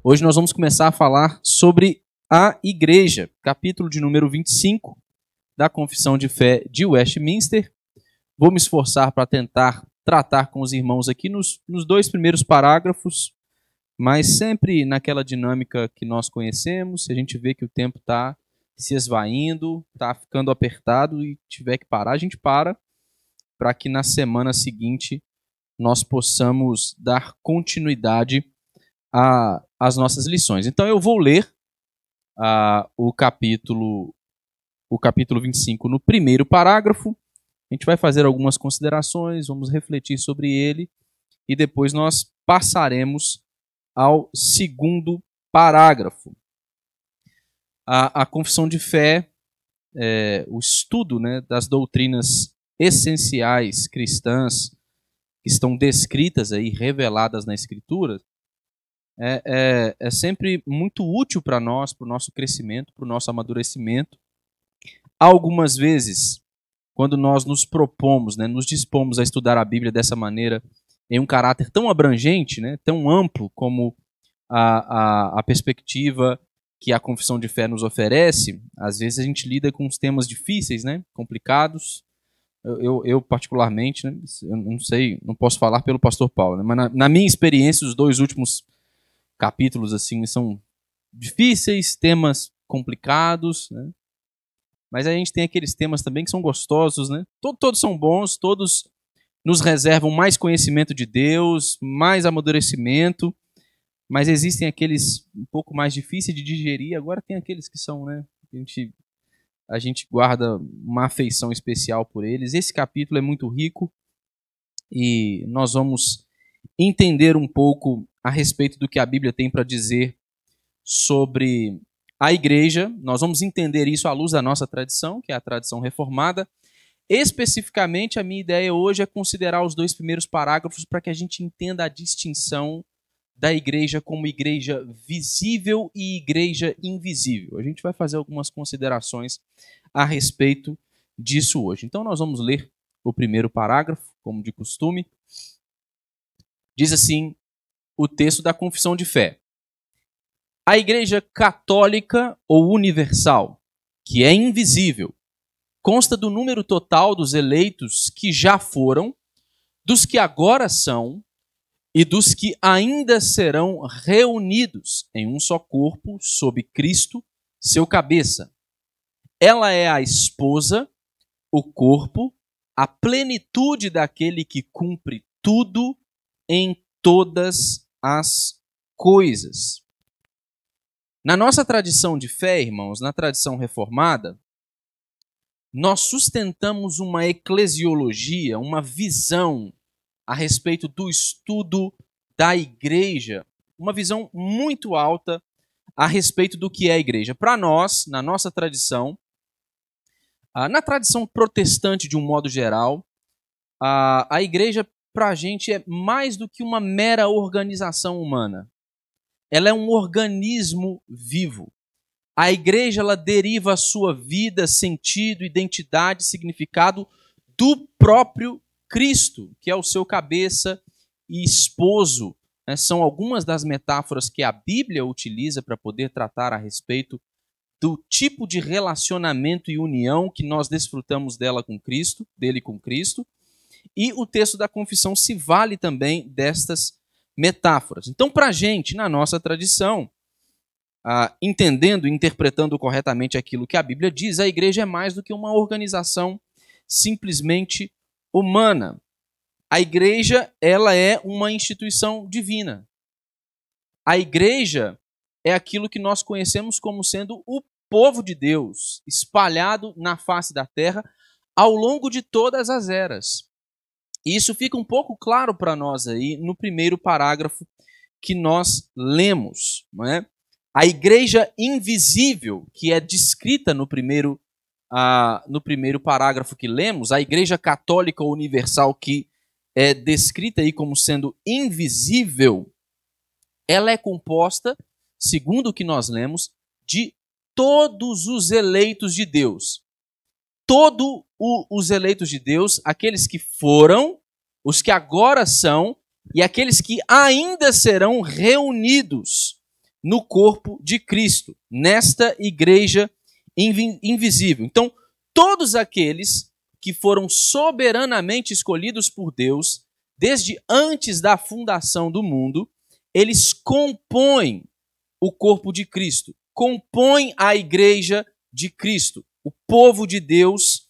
Hoje nós vamos começar a falar sobre a Igreja, capítulo de número 25 da Confissão de Fé de Westminster. Vou me esforçar para tentar tratar com os irmãos aqui nos dois primeiros parágrafos, mas sempre naquela dinâmica que nós conhecemos. Se a gente vê que o tempo está se esvaindo, está ficando apertado e tiver que parar, a gente para que na semana seguinte nós possamos dar continuidade às nossas lições. Então eu vou ler o capítulo 25 no primeiro parágrafo. A gente vai fazer algumas considerações, vamos refletir sobre ele e depois nós passaremos ao segundo parágrafo. A confissão de fé, o estudo, das doutrinas essenciais cristãs que estão descritas aí, reveladas na Escritura, é sempre muito útil para nós, para o nosso crescimento, para o nosso amadurecimento. Algumas vezes, quando nós nos propomos, nos dispomos a estudar a Bíblia dessa maneira, em um caráter tão abrangente, tão amplo como a perspectiva que a confissão de fé nos oferece, às vezes a gente lida com os temas difíceis, complicados. Eu particularmente, eu não sei, não posso falar pelo pastor Paulo, mas na minha experiência, os dois últimos capítulos assim são difíceis, temas complicados, mas a gente tem aqueles temas também que são gostosos, Todos são bons, todos nos reservam mais conhecimento de Deus, mais amadurecimento, mas existem aqueles um pouco mais difíceis de digerir. Agora tem aqueles que são, a gente guarda uma afeição especial por eles. Esse capítulo é muito rico e nós vamos entender um pouco a respeito do que a Bíblia tem para dizer sobre a igreja. Nós vamos entender isso à luz da nossa tradição, que é a tradição reformada. Especificamente, a minha ideia hoje é considerar os dois primeiros parágrafos para que a gente entenda a distinção da igreja como igreja visível e igreja invisível. A gente vai fazer algumas considerações a respeito disso hoje. Então nós vamos ler o primeiro parágrafo, como de costume. Diz assim o texto da confissão de fé. A igreja católica ou universal, que é invisível, consta do número total dos eleitos que já foram, dos que agora são e dos que ainda serão reunidos em um só corpo sob Cristo, seu cabeça. Ela é a esposa, o corpo, a plenitude daquele que cumpre tudo em todas as coisas. Na nossa tradição de fé, irmãos, na tradição reformada, nós sustentamos uma eclesiologia, uma visão a respeito do estudo da igreja, uma visão muito alta a respeito do que é a igreja. Para nós, na nossa tradição, na tradição protestante de um modo geral, a igreja para a gente é mais do que uma mera organização humana. Ela é um organismo vivo. A igreja ela deriva a sua vida, sentido, identidade, significado do próprio Cristo, que é o seu cabeça e esposo. São algumas das metáforas que a Bíblia utiliza para poder tratar a respeito do tipo de relacionamento e união que nós desfrutamos dele com Cristo. E o texto da confissão se vale também destas metáforas. Então, para a gente, na nossa tradição, entendendo e interpretando corretamente aquilo que a Bíblia diz, a igreja é mais do que uma organização simplesmente humana. A igreja, ela é uma instituição divina. A igreja é aquilo que nós conhecemos como sendo o povo de Deus, espalhado na face da terra ao longo de todas as eras. E isso fica um pouco claro para nós aí no primeiro parágrafo que nós lemos, não é? A igreja invisível, que é descrita no primeiro parágrafo que lemos, a igreja católica universal, que é descrita aí como sendo invisível, ela é composta, segundo o que nós lemos, de todos os eleitos de Deus. Todos os eleitos de Deus, aqueles que foram, os que agora são e aqueles que ainda serão reunidos no corpo de Cristo, nesta igreja invisível. Então, todos aqueles que foram soberanamente escolhidos por Deus, desde antes da fundação do mundo, eles compõem o corpo de Cristo, compõem a igreja de Cristo, o povo de Deus,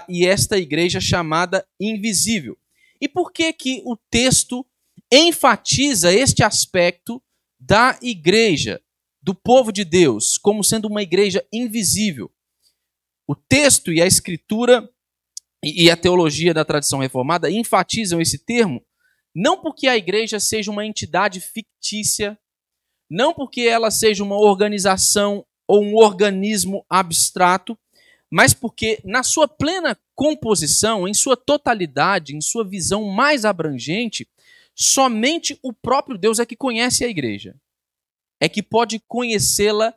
e esta igreja chamada invisível. E por que que o texto enfatiza este aspecto da igreja, do povo de Deus, como sendo uma igreja invisível? O texto e a escritura e a teologia da tradição reformada enfatizam esse termo não porque a igreja seja uma entidade fictícia, não porque ela seja uma organização ou um organismo abstrato, mas porque na sua plena composição, em sua totalidade, em sua visão mais abrangente, somente o próprio Deus é que conhece a igreja, é que pode conhecê-la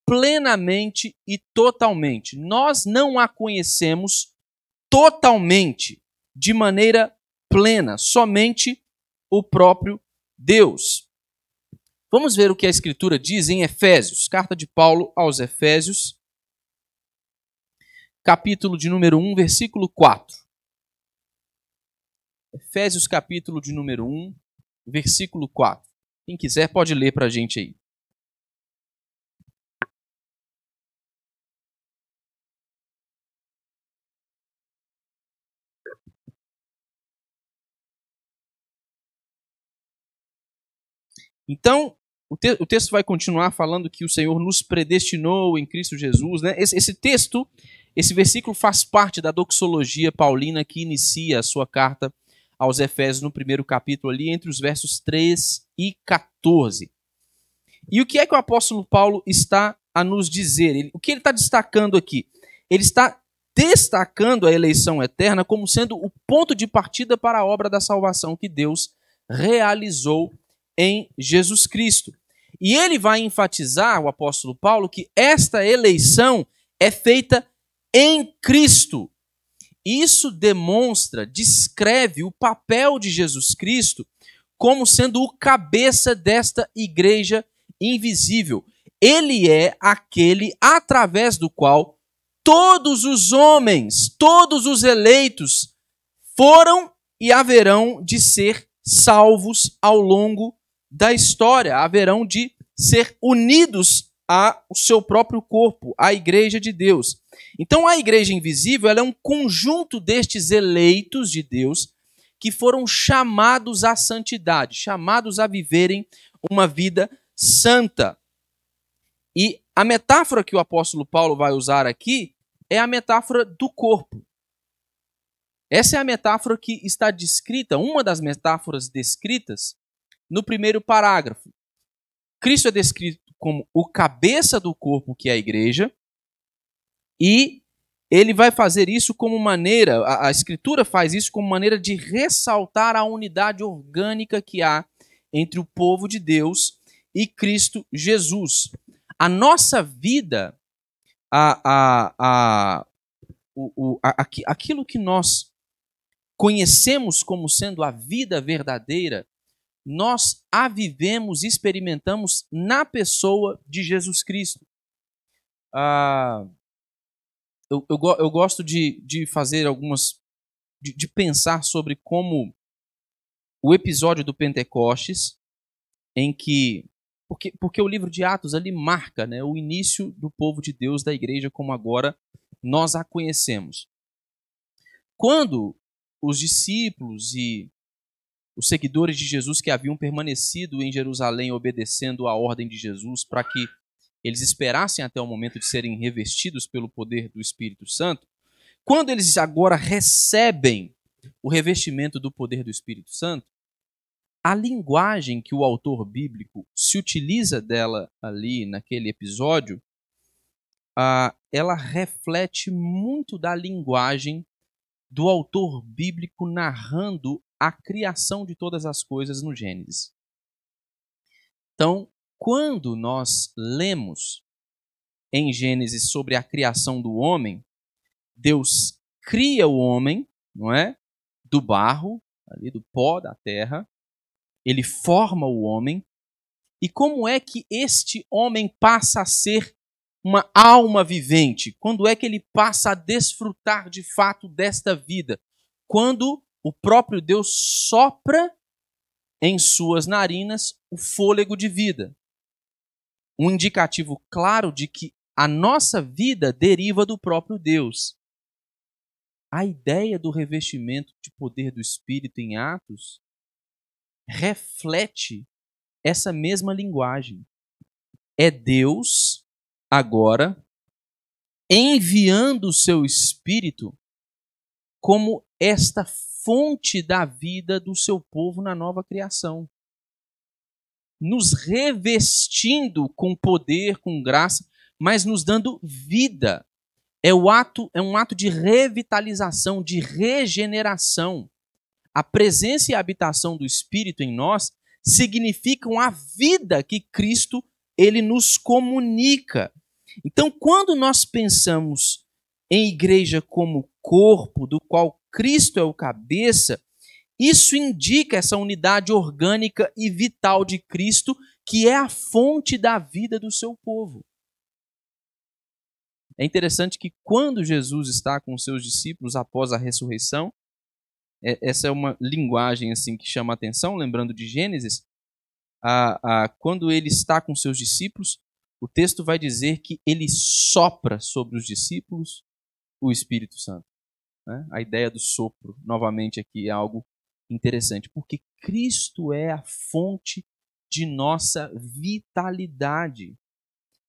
plenamente e totalmente. Nós não a conhecemos totalmente, de maneira plena, somente o próprio Deus. Vamos ver o que a Escritura diz em Efésios, carta de Paulo aos Efésios, capítulo de número 1, versículo 4. Efésios, capítulo de número 1, versículo 4. Quem quiser pode ler para a gente aí. Então, o texto vai continuar falando que o Senhor nos predestinou em Cristo Jesus, né? Esse texto, esse versículo faz parte da doxologia paulina que inicia a sua carta aos Efésios no primeiro capítulo ali, entre os versos 3 e 14. E o que é que o apóstolo Paulo está a nos dizer? O que ele está destacando aqui? Ele está destacando a eleição eterna como sendo o ponto de partida para a obra da salvação que Deus realizou em Jesus Cristo. E ele vai enfatizar, o apóstolo Paulo, que esta eleição é feita em Cristo. Isso demonstra, descreve o papel de Jesus Cristo como sendo o cabeça desta igreja invisível. Ele é aquele através do qual todos os homens, todos os eleitos foram e haverão de ser salvos ao longo da história, haverão de ser unidos ao seu próprio corpo, à igreja de Deus. Então a igreja invisível ela é um conjunto destes eleitos de Deus que foram chamados à santidade, chamados a viverem uma vida santa. E a metáfora que o apóstolo Paulo vai usar aqui é a metáfora do corpo. Essa é a metáfora que está descrita, uma das metáforas descritas no primeiro parágrafo. Cristo é descrito como o cabeça do corpo, que é a igreja, e ele vai fazer isso como maneira, a Escritura faz isso como maneira de ressaltar a unidade orgânica que há entre o povo de Deus e Cristo Jesus. A nossa vida, aquilo que nós conhecemos como sendo a vida verdadeira, nós a vivemos e experimentamos na pessoa de Jesus Cristo. Eu gosto de fazer algumas... de pensar sobre como o episódio do Pentecostes, em que... Porque o livro de Atos ali marca, né, o início do povo de Deus, da igreja, como agora nós a conhecemos. Quando os discípulos e os seguidores de Jesus que haviam permanecido em Jerusalém obedecendo a ordem de Jesus para que eles esperassem até o momento de serem revestidos pelo poder do Espírito Santo, quando eles agora recebem o revestimento do poder do Espírito Santo, a linguagem que o autor bíblico se utiliza dela ali naquele episódio, ela reflete muito da linguagem do autor bíblico narrando a criação de todas as coisas no Gênesis. Então, quando nós lemos em Gênesis sobre a criação do homem, Deus cria o homem, não é? Do barro, ali do pó da terra, ele forma o homem E como é que este homem passa a ser uma alma vivente? Quando é que ele passa a desfrutar de fato desta vida? Quando o próprio Deus sopra em suas narinas o fôlego de vida. Um indicativo claro de que a nossa vida deriva do próprio Deus. A ideia do revestimento de poder do Espírito em Atos reflete essa mesma linguagem. É Deus, agora, enviando o seu Espírito como esta fonte da vida do seu povo na nova criação. Nos revestindo com poder, com graça, mas nos dando vida. É um ato de revitalização, de regeneração. A presença e a habitação do Espírito em nós significam a vida que Cristo ele nos comunica. Então, quando nós pensamos em igreja como corpo, do qual Cristo é o cabeça, isso indica essa unidade orgânica e vital de Cristo, que é a fonte da vida do seu povo. É interessante que quando Jesus está com os seus discípulos após a ressurreição, essa é uma linguagem assim que chama a atenção, lembrando de Gênesis, quando ele está com seus discípulos, o texto vai dizer que ele sopra sobre os discípulos o Espírito Santo. Né? A ideia do sopro, novamente aqui, é algo interessante, porque Cristo é a fonte de nossa vitalidade.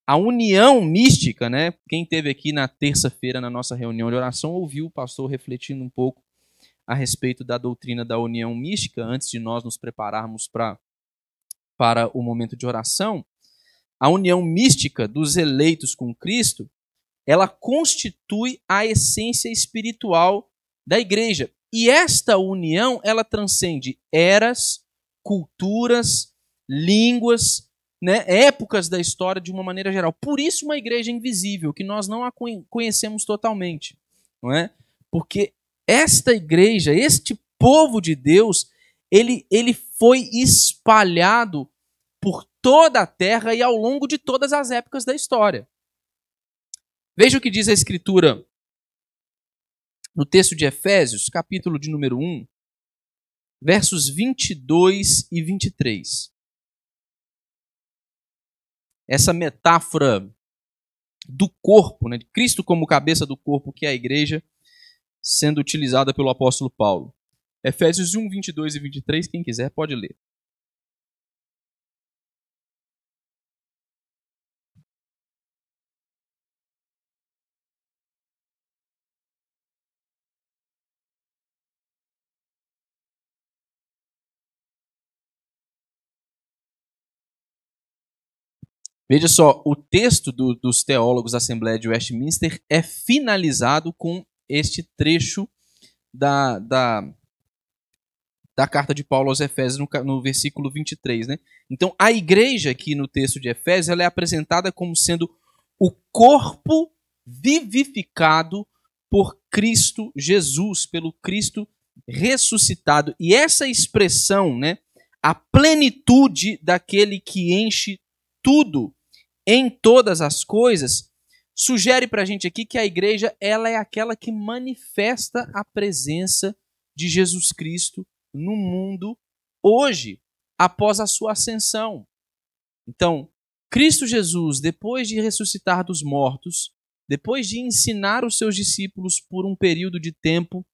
A união mística, né? Quem esteve aqui na terça-feira na nossa reunião de oração ouviu o pastor refletindo um pouco a respeito da doutrina da união mística, antes de nós nos prepararmos para o momento de oração. A união mística dos eleitos com Cristo, ela constitui a essência espiritual da igreja. E esta união, ela transcende eras, culturas, línguas, né, épocas da história de uma maneira geral. Por isso uma igreja invisível, que nós não a conhecemos totalmente. Não é? Porque esta igreja, este povo de Deus, ele foi espalhado por toda a terra e ao longo de todas as épocas da história. Veja o que diz a Escritura no texto de Efésios, capítulo de número 1, versos 22 e 23. Essa metáfora do corpo, né, de Cristo como cabeça do corpo, que é a igreja, sendo utilizada pelo apóstolo Paulo. Efésios 1, 22 e 23, quem quiser pode ler. Veja só, o texto dos teólogos da Assembleia de Westminster é finalizado com este trecho da carta de Paulo aos Efésios, no versículo 23. Né? Então, a igreja aqui no texto de Efésios ela é apresentada como sendo o corpo vivificado por Cristo Jesus, pelo Cristo ressuscitado. E essa expressão, né, a plenitude daquele que enche tudo em todas as coisas, sugere para a gente aqui que a igreja ela é aquela que manifesta a presença de Jesus Cristo no mundo hoje, após a sua ascensão. Então, Cristo Jesus, depois de ressuscitar dos mortos, depois de ensinar os seus discípulos por um período de tempo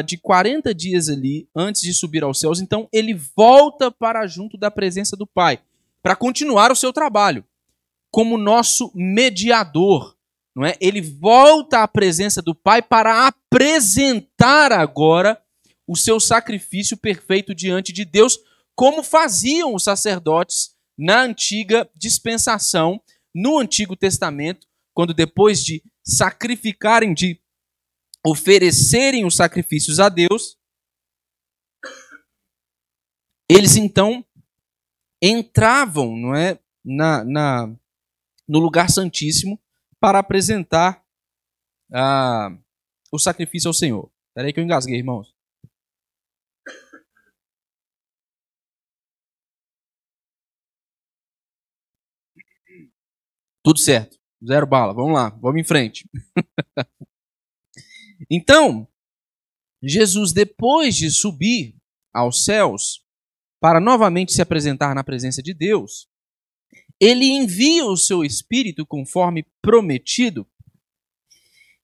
de 40 dias ali, antes de subir aos céus, então ele volta para junto da presença do Pai, para continuar o seu trabalho como nosso mediador, não é? Ele volta à presença do Pai para apresentar agora o seu sacrifício perfeito diante de Deus, como faziam os sacerdotes na antiga dispensação, no Antigo Testamento, quando depois de sacrificarem, de oferecerem os sacrifícios a Deus, eles então entravam, não é, no lugar santíssimo para apresentar o sacrifício ao Senhor. Espera aí que eu engasguei, irmãos. Tudo certo. 0 bala. Vamos lá. Vamos em frente. Então, Jesus, depois de subir aos céus, para novamente se apresentar na presença de Deus, ele envia o seu Espírito conforme prometido.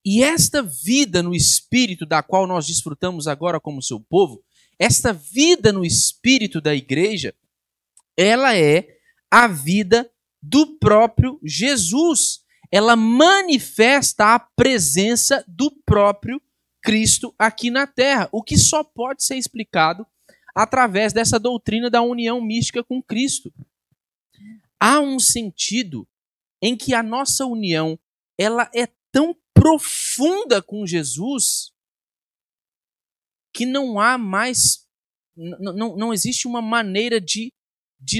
E esta vida no Espírito, da qual nós desfrutamos agora como seu povo, esta vida no Espírito da igreja, ela é a vida do próprio Jesus. Ela manifesta a presença do próprio Cristo aqui na terra, o que só pode ser explicado através dessa doutrina da união mística com Cristo. Há um sentido em que a nossa união ela é tão profunda com Jesus que não há mais, não existe uma maneira de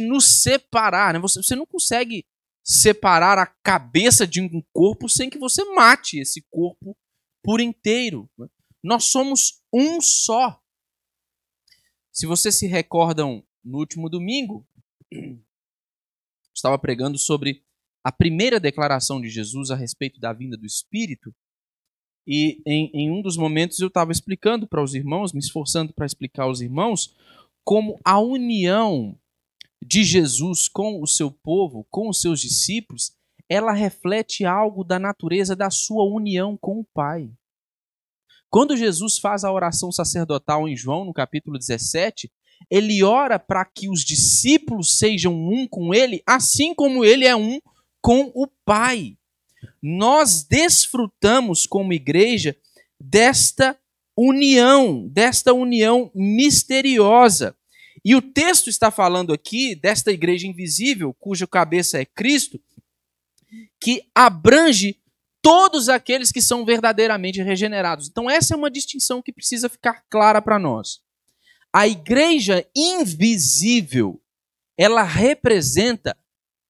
nos separar. Né? Você não consegue separar a cabeça de um corpo sem que você mate esse corpo por inteiro. Nós somos um só. Se vocês se recordam, no último domingo, estava pregando sobre a primeira declaração de Jesus a respeito da vinda do Espírito, e em um dos momentos eu estava explicando para os irmãos, me esforçando para explicar aos irmãos, como a união de Jesus com o seu povo, com os seus discípulos, ela reflete algo da natureza da sua união com o Pai. Quando Jesus faz a oração sacerdotal em João, no capítulo 17, ele ora para que os discípulos sejam um com ele, assim como ele é um com o Pai. Nós desfrutamos como igreja desta união misteriosa. E o texto está falando aqui desta igreja invisível, cuja cabeça é Cristo, que abrange todos aqueles que são verdadeiramente regenerados. Então essa é uma distinção que precisa ficar clara para nós. A igreja invisível, ela representa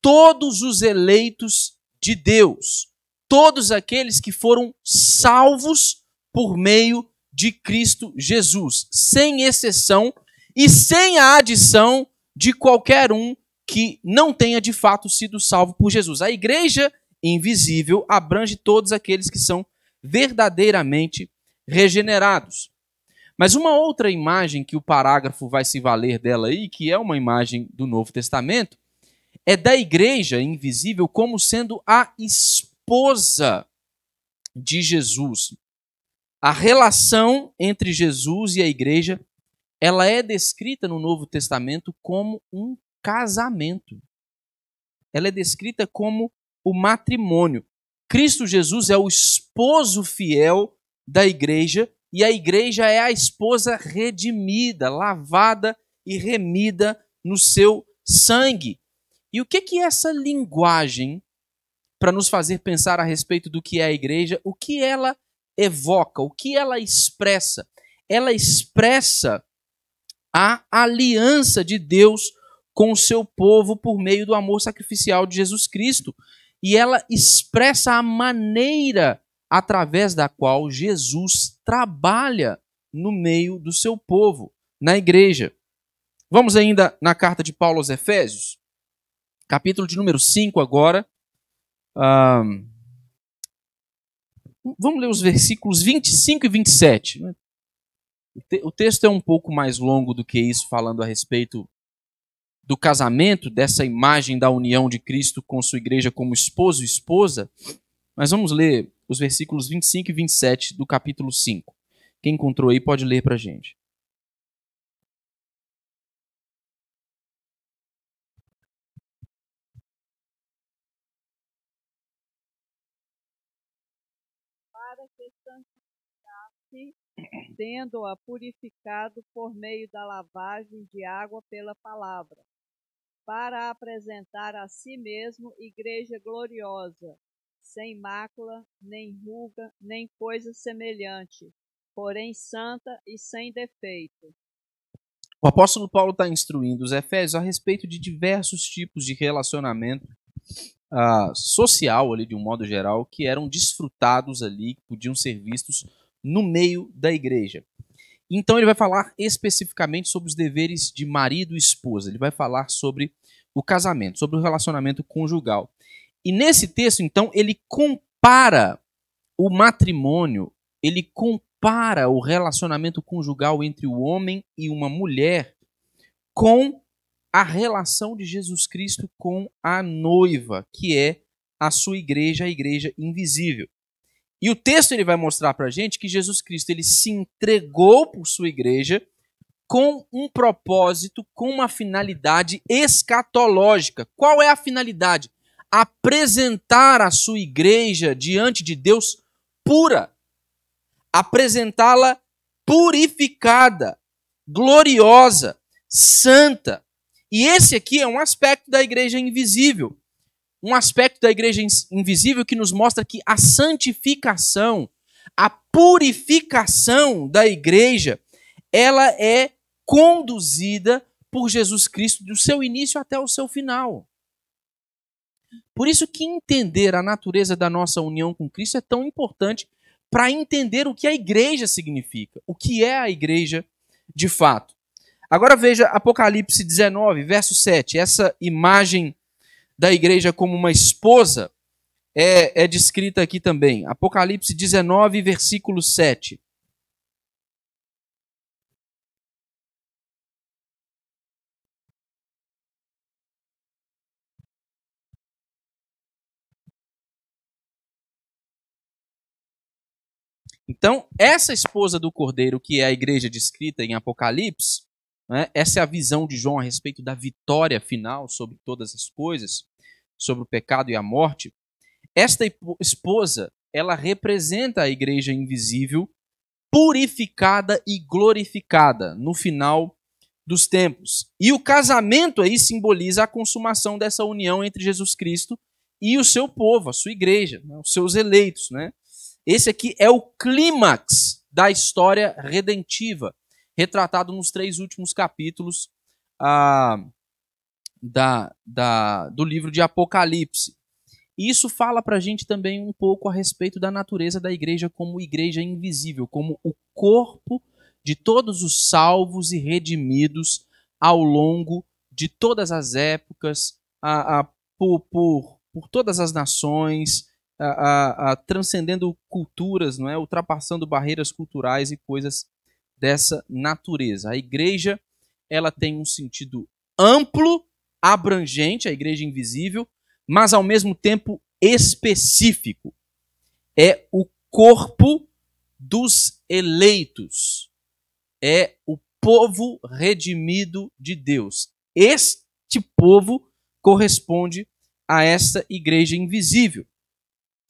todos os eleitos de Deus, todos aqueles que foram salvos por meio de Cristo Jesus, sem exceção e sem a adição de qualquer um que não tenha de fato sido salvo por Jesus. A igreja invisível abrange todos aqueles que são verdadeiramente regenerados. Mas uma outra imagem que o parágrafo vai se valer dela aí, que é uma imagem do Novo Testamento, é da igreja invisível como sendo a esposa de Jesus. A relação entre Jesus e a igreja, ela é descrita no Novo Testamento como um casamento. Ela é descrita como o matrimônio. Cristo Jesus é o esposo fiel da igreja e a igreja é a esposa redimida, lavada e remida no seu sangue. E o que é essa linguagem para nos fazer pensar a respeito do que é a igreja? O que ela evoca? O que ela expressa? Ela expressa a aliança de Deus com o seu povo por meio do amor sacrificial de Jesus Cristo. E ela expressa a maneira através da qual Jesus trabalha no meio do seu povo, na igreja. Vamos ainda na carta de Paulo aos Efésios, capítulo de número 5 agora. Vamos ler os versículos 25 e 27. O texto é um pouco mais longo do que isso, falando a respeito do casamento, dessa imagem da união de Cristo com sua igreja como esposo e esposa. Mas vamos ler os versículos 25 e 27 do capítulo 5. Quem encontrou aí pode ler para a gente. Para que santificasse, tendo-a purificado por meio da lavagem de água pela palavra, para apresentar a si mesmo igreja gloriosa, sem mácula, nem ruga, nem coisa semelhante, porém santa e sem defeito. O apóstolo Paulo está instruindo os Efésios a respeito de diversos tipos de relacionamento social, ali, de um modo geral, que eram desfrutados ali, que podiam ser vistos no meio da igreja. Então ele vai falar especificamente sobre os deveres de marido e esposa. Ele vai falar sobre o casamento, sobre o relacionamento conjugal. E nesse texto, então, ele compara o matrimônio, ele compara o relacionamento conjugal entre o homem e uma mulher com a relação de Jesus Cristo com a noiva, que é a sua igreja, a igreja invisível. E o texto ele vai mostrar para a gente que Jesus Cristo ele se entregou por sua igreja com um propósito, com uma finalidade escatológica. Qual é a finalidade? Apresentar a sua igreja diante de Deus pura. Apresentá-la purificada, gloriosa, santa. E esse aqui é um aspecto da igreja invisível. Um aspecto da igreja invisível que nos mostra que a santificação, a purificação da igreja, ela é conduzida por Jesus Cristo do seu início até o seu final. Por isso que entender a natureza da nossa união com Cristo é tão importante para entender o que a igreja significa, o que é a igreja de fato. Agora veja Apocalipse 19, verso 7. Essa imagem da igreja como uma esposa é descrita aqui também. Apocalipse 19, versículo 7. Então, essa esposa do Cordeiro, que é a igreja descrita em Apocalipse, né, essa é a visão de João a respeito da vitória final sobre todas as coisas, sobre o pecado e a morte. Esta esposa, ela representa a igreja invisível, purificada e glorificada no final dos tempos. E o casamento aí simboliza a consumação dessa união entre Jesus Cristo e o seu povo, a sua igreja, né, os seus eleitos, né? Esse aqui é o clímax da história redentiva, retratado nos 3 últimos capítulos do livro de Apocalipse. E isso fala para a gente também um pouco a respeito da natureza da igreja como igreja invisível, como o corpo de todos os salvos e redimidos ao longo de todas as épocas, por todas as nações, transcendendo culturas, não é? Ultrapassando barreiras culturais e coisas dessa natureza. A igreja ela tem um sentido amplo, abrangente, a igreja invisível, mas ao mesmo tempo específico. É o corpo dos eleitos. É o povo redimido de Deus. Este povo corresponde a essa igreja invisível.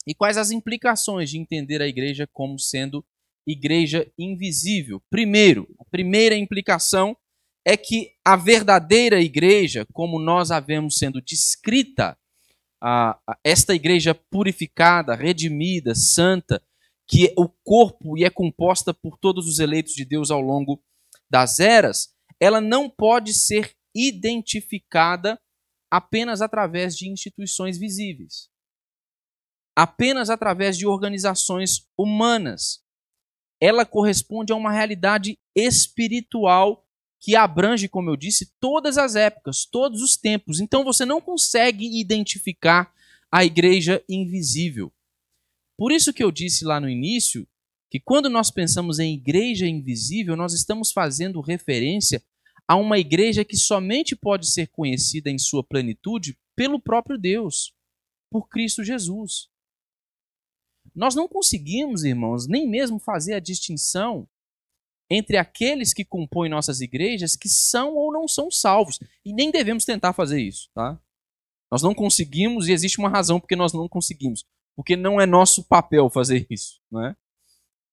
E quais as implicações de entender a igreja como sendo igreja invisível? Primeiro, a primeira implicação é que a verdadeira igreja, como nós a vemos sendo descrita, esta igreja purificada, redimida, santa, que é o corpo e é composta por todos os eleitos de Deus ao longo das eras, ela não pode ser identificada apenas através de instituições visíveis, apenas através de organizações humanas. Ela corresponde a uma realidade espiritual que abrange, como eu disse, todas as épocas, todos os tempos. Então você não consegue identificar a igreja invisível. Por isso que eu disse lá no início que quando nós pensamos em igreja invisível, nós estamos fazendo referência a uma igreja que somente pode ser conhecida em sua plenitude pelo próprio Deus, por Cristo Jesus. Nós não conseguimos, irmãos, nem mesmo fazer a distinção entre aqueles que compõem nossas igrejas que são ou não são salvos. E nem devemos tentar fazer isso, tá? Nós não conseguimos e existe uma razão porque nós não conseguimos. Porque não é nosso papel fazer isso, não é?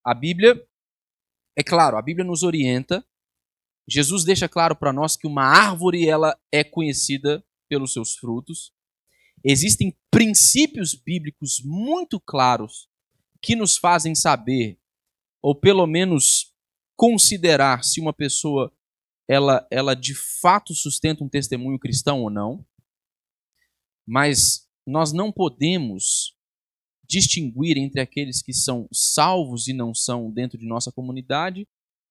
A Bíblia, é claro, a Bíblia nos orienta. Jesus deixa claro para nós que uma árvore ela é conhecida pelos seus frutos. Existem princípios bíblicos muito claros que nos fazem saber, ou pelo menos considerar se uma pessoa ela de fato sustenta um testemunho cristão ou não. Mas nós não podemos distinguir entre aqueles que são salvos e não são dentro de nossa comunidade,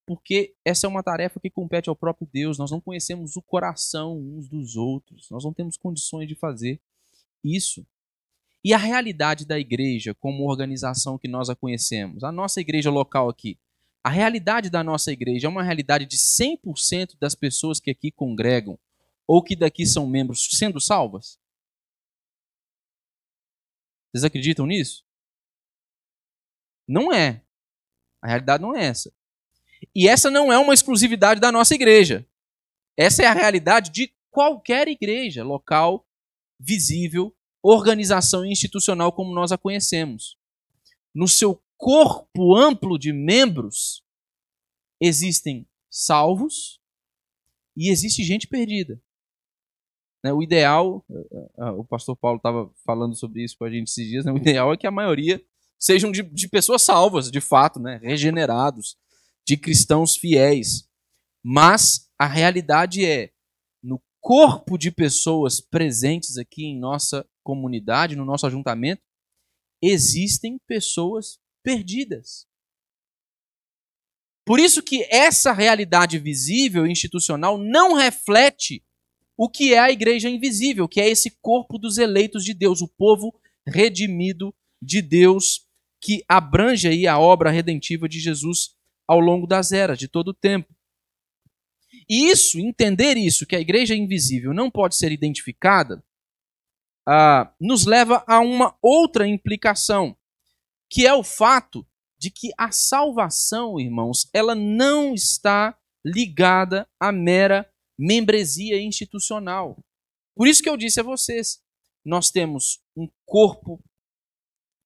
porque essa é uma tarefa que compete ao próprio Deus. Nós não conhecemos o coração uns dos outros, nós não temos condições de fazer isso. E a realidade da igreja como organização que nós a conhecemos, a nossa igreja local aqui, a realidade da nossa igreja é uma realidade de 100% das pessoas que aqui congregam ou que daqui são membros sendo salvas? Vocês acreditam nisso? Não é. A realidade não é essa. E essa não é uma exclusividade da nossa igreja. Essa é a realidade de qualquer igreja local, visível, organização institucional como nós a conhecemos. No seu corpo amplo de membros, existem salvos e existe gente perdida. O ideal, o pastor Paulo estava falando sobre isso com a gente esses dias, o ideal é que a maioria sejam de pessoas salvas, de fato, regenerados, de cristãos fiéis. Mas a realidade é, no corpo de pessoas presentes aqui em nossa comunidade, no nosso ajuntamento, existem pessoas perdidas. Por isso que essa realidade visível e institucional não reflete o que é a igreja invisível, que é esse corpo dos eleitos de Deus, o povo redimido de Deus, que abrange aí a obra redentiva de Jesus ao longo das eras, de todo o tempo. E entender isso, que a igreja invisível não pode ser identificada, nos leva a uma outra implicação, que é o fato de que a salvação, irmãos, ela não está ligada à mera membresia institucional. Por isso que eu disse a vocês, nós temos um corpo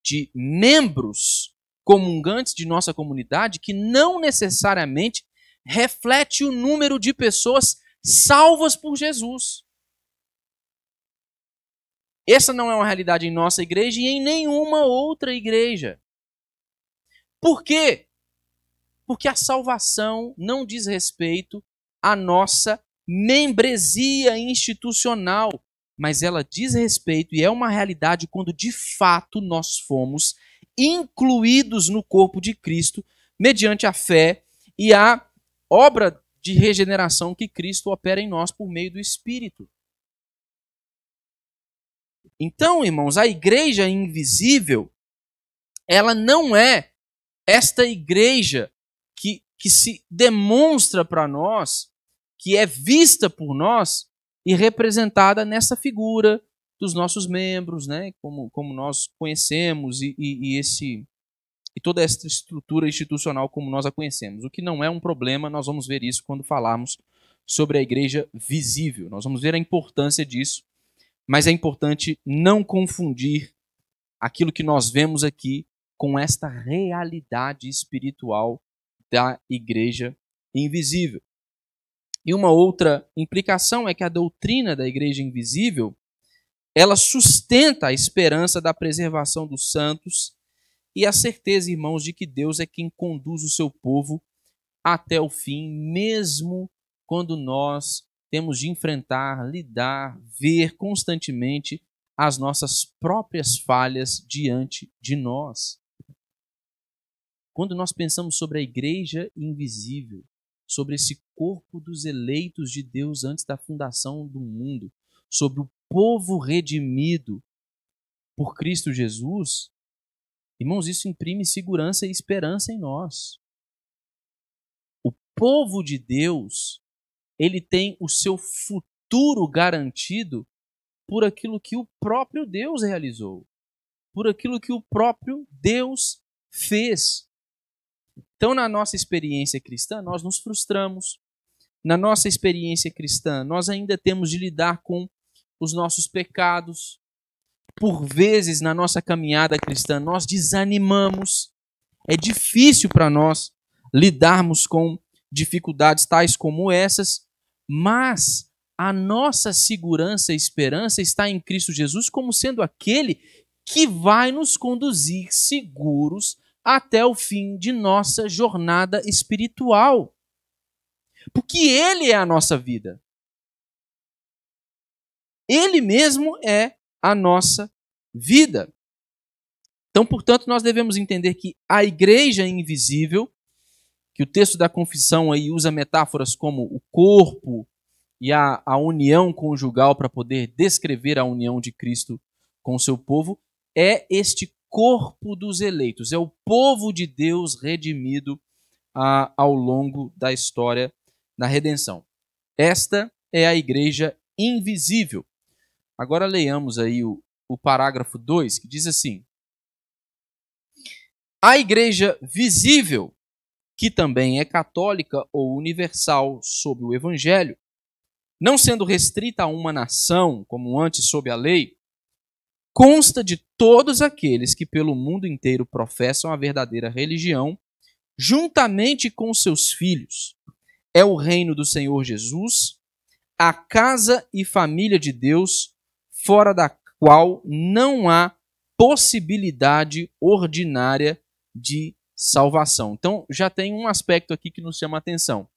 de membros comungantes de nossa comunidade que não necessariamente reflete o número de pessoas salvas por Jesus. Essa não é uma realidade em nossa igreja e em nenhuma outra igreja. Por quê? Porque a salvação não diz respeito à nossa membresia institucional, mas ela diz respeito e é uma realidade quando de fato nós fomos incluídos no corpo de Cristo mediante a fé e a obra de regeneração que Cristo opera em nós por meio do Espírito. Então, irmãos, a igreja invisível, ela não é esta igreja que se demonstra para nós, que é vista por nós e representada nessa figura dos nossos membros, como nós conhecemos e toda essa estrutura institucional como nós a conhecemos. O que não é um problema, nós vamos ver isso quando falarmos sobre a igreja visível. Nós vamos ver a importância disso, mas é importante não confundir aquilo que nós vemos aqui com esta realidade espiritual da igreja invisível. E uma outra implicação é que a doutrina da igreja invisível, ela sustenta a esperança da preservação dos santos e a certeza, irmãos, de que Deus é quem conduz o seu povo até o fim, mesmo quando nós temos de enfrentar, lidar, ver constantemente as nossas próprias falhas diante de nós. Quando nós pensamos sobre a igreja invisível, sobre esse corpo dos eleitos de Deus antes da fundação do mundo, sobre o povo redimido por Cristo Jesus, irmãos, isso imprime segurança e esperança em nós. O povo de Deus, ele tem o seu futuro garantido por aquilo que o próprio Deus realizou, por aquilo que o próprio Deus fez. Então, na nossa experiência cristã, nós nos frustramos. Na nossa experiência cristã, nós ainda temos de lidar com os nossos pecados. Por vezes, na nossa caminhada cristã, nós desanimamos. É difícil para nós lidarmos com dificuldades tais como essas, mas a nossa segurança e esperança está em Cristo Jesus como sendo aquele que vai nos conduzir seguros até o fim de nossa jornada espiritual. Porque Ele é a nossa vida. Ele mesmo é a nossa vida. Então, portanto, nós devemos entender que a igreja invisível, que o texto da confissão aí usa metáforas como o corpo e a união conjugal para poder descrever a união de Cristo com o seu povo, é este corpo dos eleitos, é o povo de Deus redimido ao longo da história da redenção. Esta é a igreja invisível. Agora leiamos aí o parágrafo 2, que diz assim: a igreja visível, que também é católica ou universal sob o evangelho, não sendo restrita a uma nação, como antes sob a lei, consta de todos aqueles que pelo mundo inteiro professam a verdadeira religião, juntamente com seus filhos. É o reino do Senhor Jesus, a casa e família de Deus, fora da qual não há possibilidade ordinária de salvação. Então, já tem um aspecto aqui que nos chama a atenção.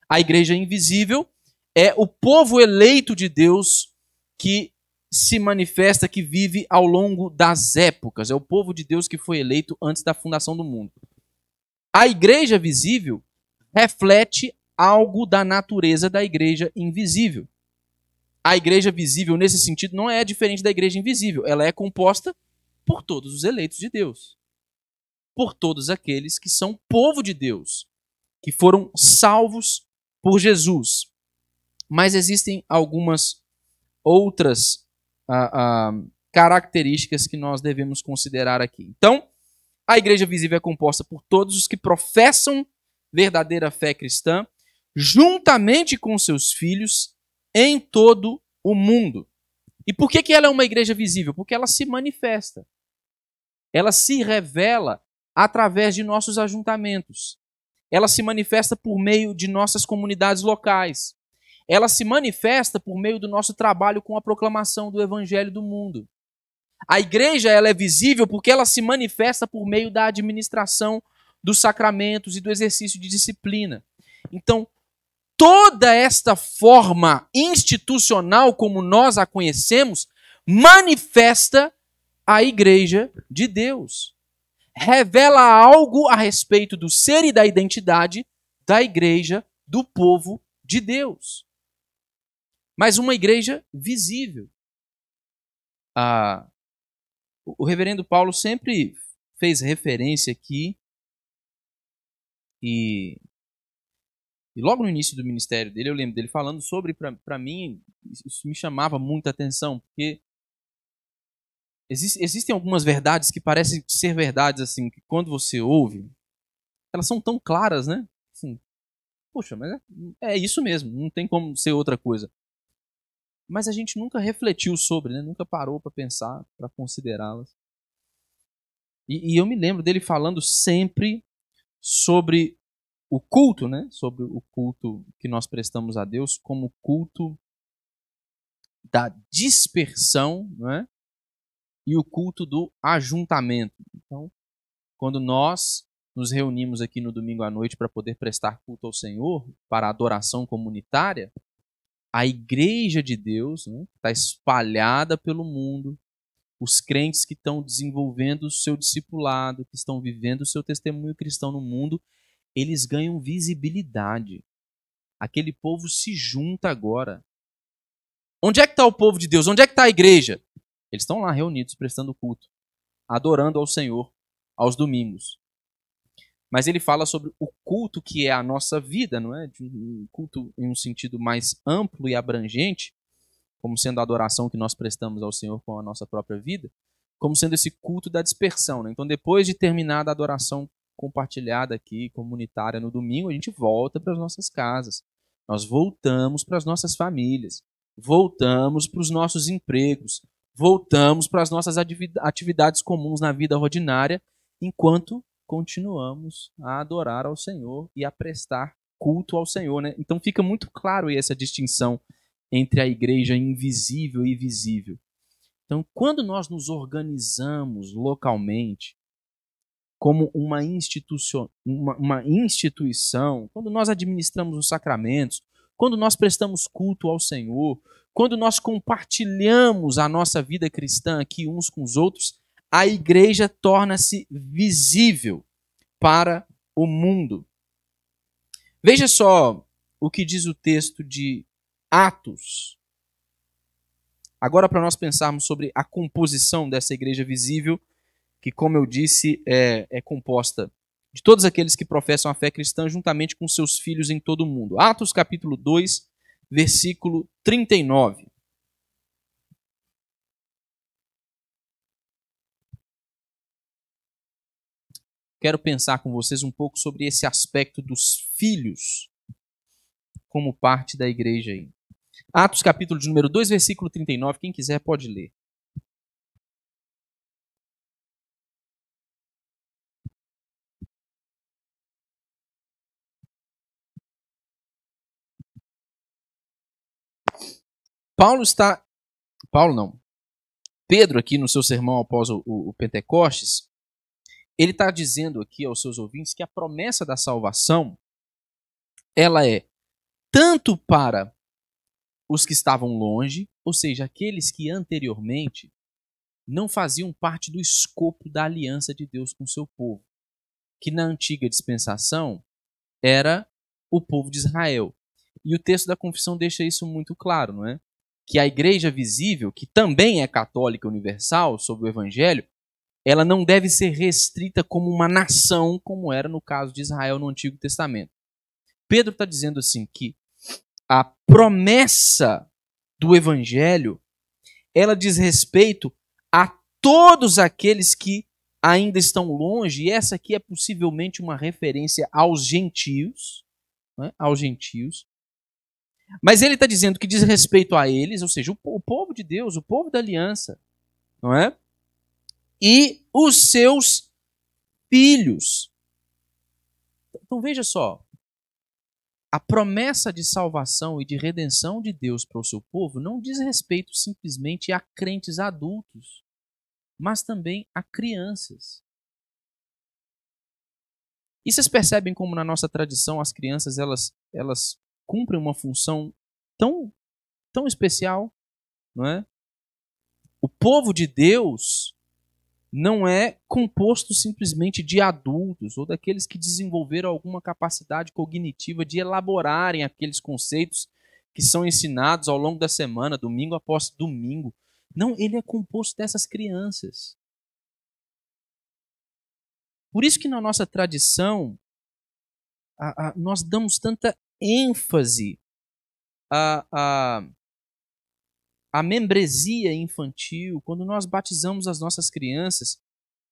A igreja invisível é o povo eleito de Deus que se manifesta, que vive ao longo das épocas. É o povo de Deus que foi eleito antes da fundação do mundo. A igreja visível reflete algo da natureza da igreja invisível. A igreja visível, nesse sentido, não é diferente da igreja invisível. Ela é composta por todos os eleitos de Deus. Por todos aqueles que são povo de Deus, que foram salvos por Jesus. Mas existem algumas outras características que nós devemos considerar aqui. Então, a igreja visível é composta por todos os que professam verdadeira fé cristã, juntamente com seus filhos, em todo o mundo. E por que ela é uma igreja visível? Porque ela se manifesta. Ela se revela através de nossos ajuntamentos. Ela se manifesta por meio de nossas comunidades locais. Ela se manifesta por meio do nosso trabalho com a proclamação do evangelho do mundo. A igreja ela é visível porque ela se manifesta por meio da administração dos sacramentos e do exercício de disciplina. Então, toda esta forma institucional como nós a conhecemos manifesta a igreja de Deus. Revela algo a respeito do ser e da identidade da igreja, do povo de Deus. Mas uma igreja visível. O reverendo Paulo sempre fez referência aqui, e logo no início do ministério dele, eu lembro dele falando sobre, para mim, isso me chamava muita atenção, porque existem algumas verdades que parecem ser verdades, assim, que quando você ouve, elas são tão claras, né? Assim, poxa, mas é isso mesmo, não tem como ser outra coisa. Mas a gente nunca refletiu sobre, né? Nunca parou para pensar, para considerá-las. E eu me lembro dele falando sempre sobre o culto, né? Sobre o culto que nós prestamos a Deus como culto da dispersão, né? E o culto do ajuntamento. Então, quando nós nos reunimos aqui no domingo à noite para poder prestar culto ao Senhor, para a adoração comunitária, a igreja de Deus, né, está espalhada pelo mundo, os crentes que estão desenvolvendo o seu discipulado, que estão vivendo o seu testemunho cristão no mundo, eles ganham visibilidade. Aquele povo se junta agora. Onde é que está o povo de Deus? Onde é que está a igreja? Eles estão lá reunidos, prestando culto, adorando ao Senhor aos domingos. Mas ele fala sobre o culto que é a nossa vida, não é? De um culto em um sentido mais amplo e abrangente, como sendo a adoração que nós prestamos ao Senhor com a nossa própria vida, como sendo esse culto da dispersão, né? Então, depois de terminada a adoração compartilhada aqui, comunitária no domingo, a gente volta para as nossas casas. Nós voltamos para as nossas famílias, voltamos para os nossos empregos, voltamos para as nossas atividades comuns na vida ordinária, enquanto continuamos a adorar ao Senhor e a prestar culto ao Senhor, né? Então fica muito claro aí essa distinção entre a igreja invisível e visível. Então, quando nós nos organizamos localmente como uma instituição, quando nós administramos os sacramentos, quando nós prestamos culto ao Senhor, quando nós compartilhamos a nossa vida cristã aqui uns com os outros, a igreja torna-se visível para o mundo. Veja só o que diz o texto de Atos, Agora, para nós pensarmos sobre a composição dessa igreja visível, que, como eu disse, é composta de todos aqueles que professam a fé cristã juntamente com seus filhos em todo o mundo. Atos capítulo 2, versículo 39. Quero pensar com vocês um pouco sobre esse aspecto dos filhos como parte da igreja aí. Atos capítulo de número 2, versículo 39. Quem quiser pode ler. Pedro aqui no seu sermão após o Pentecostes, ele está dizendo aqui aos seus ouvintes que a promessa da salvação, ela é tanto para os que estavam longe, ou seja, aqueles que anteriormente não faziam parte do escopo da aliança de Deus com o seu povo, que na antiga dispensação era o povo de Israel. E o texto da confissão deixa isso muito claro, não é? Que a igreja visível, que também é católica universal, sob o evangelho, ela não deve ser restrita como uma nação, como era no caso de Israel no Antigo Testamento. Pedro está dizendo assim que a promessa do evangelho, ela diz respeito a todos aqueles que ainda estão longe, e essa aqui é possivelmente uma referência aos gentios, né? Aos gentios. Mas ele está dizendo que diz respeito a eles, ou seja, o povo de Deus, o povo da aliança, não é? E os seus filhos. Então veja só, a promessa de salvação e de redenção de Deus para o seu povo não diz respeito simplesmente a crentes adultos, mas também a crianças. E vocês percebem como na nossa tradição as crianças elas cumprem uma função tão especial, não é? O povo de Deus não é composto simplesmente de adultos ou daqueles que desenvolveram alguma capacidade cognitiva de elaborarem aqueles conceitos que são ensinados ao longo da semana, domingo após domingo. Não, ele é composto dessas crianças. Por isso que na nossa tradição nós damos tanta ênfase à membresia infantil, quando nós batizamos as nossas crianças,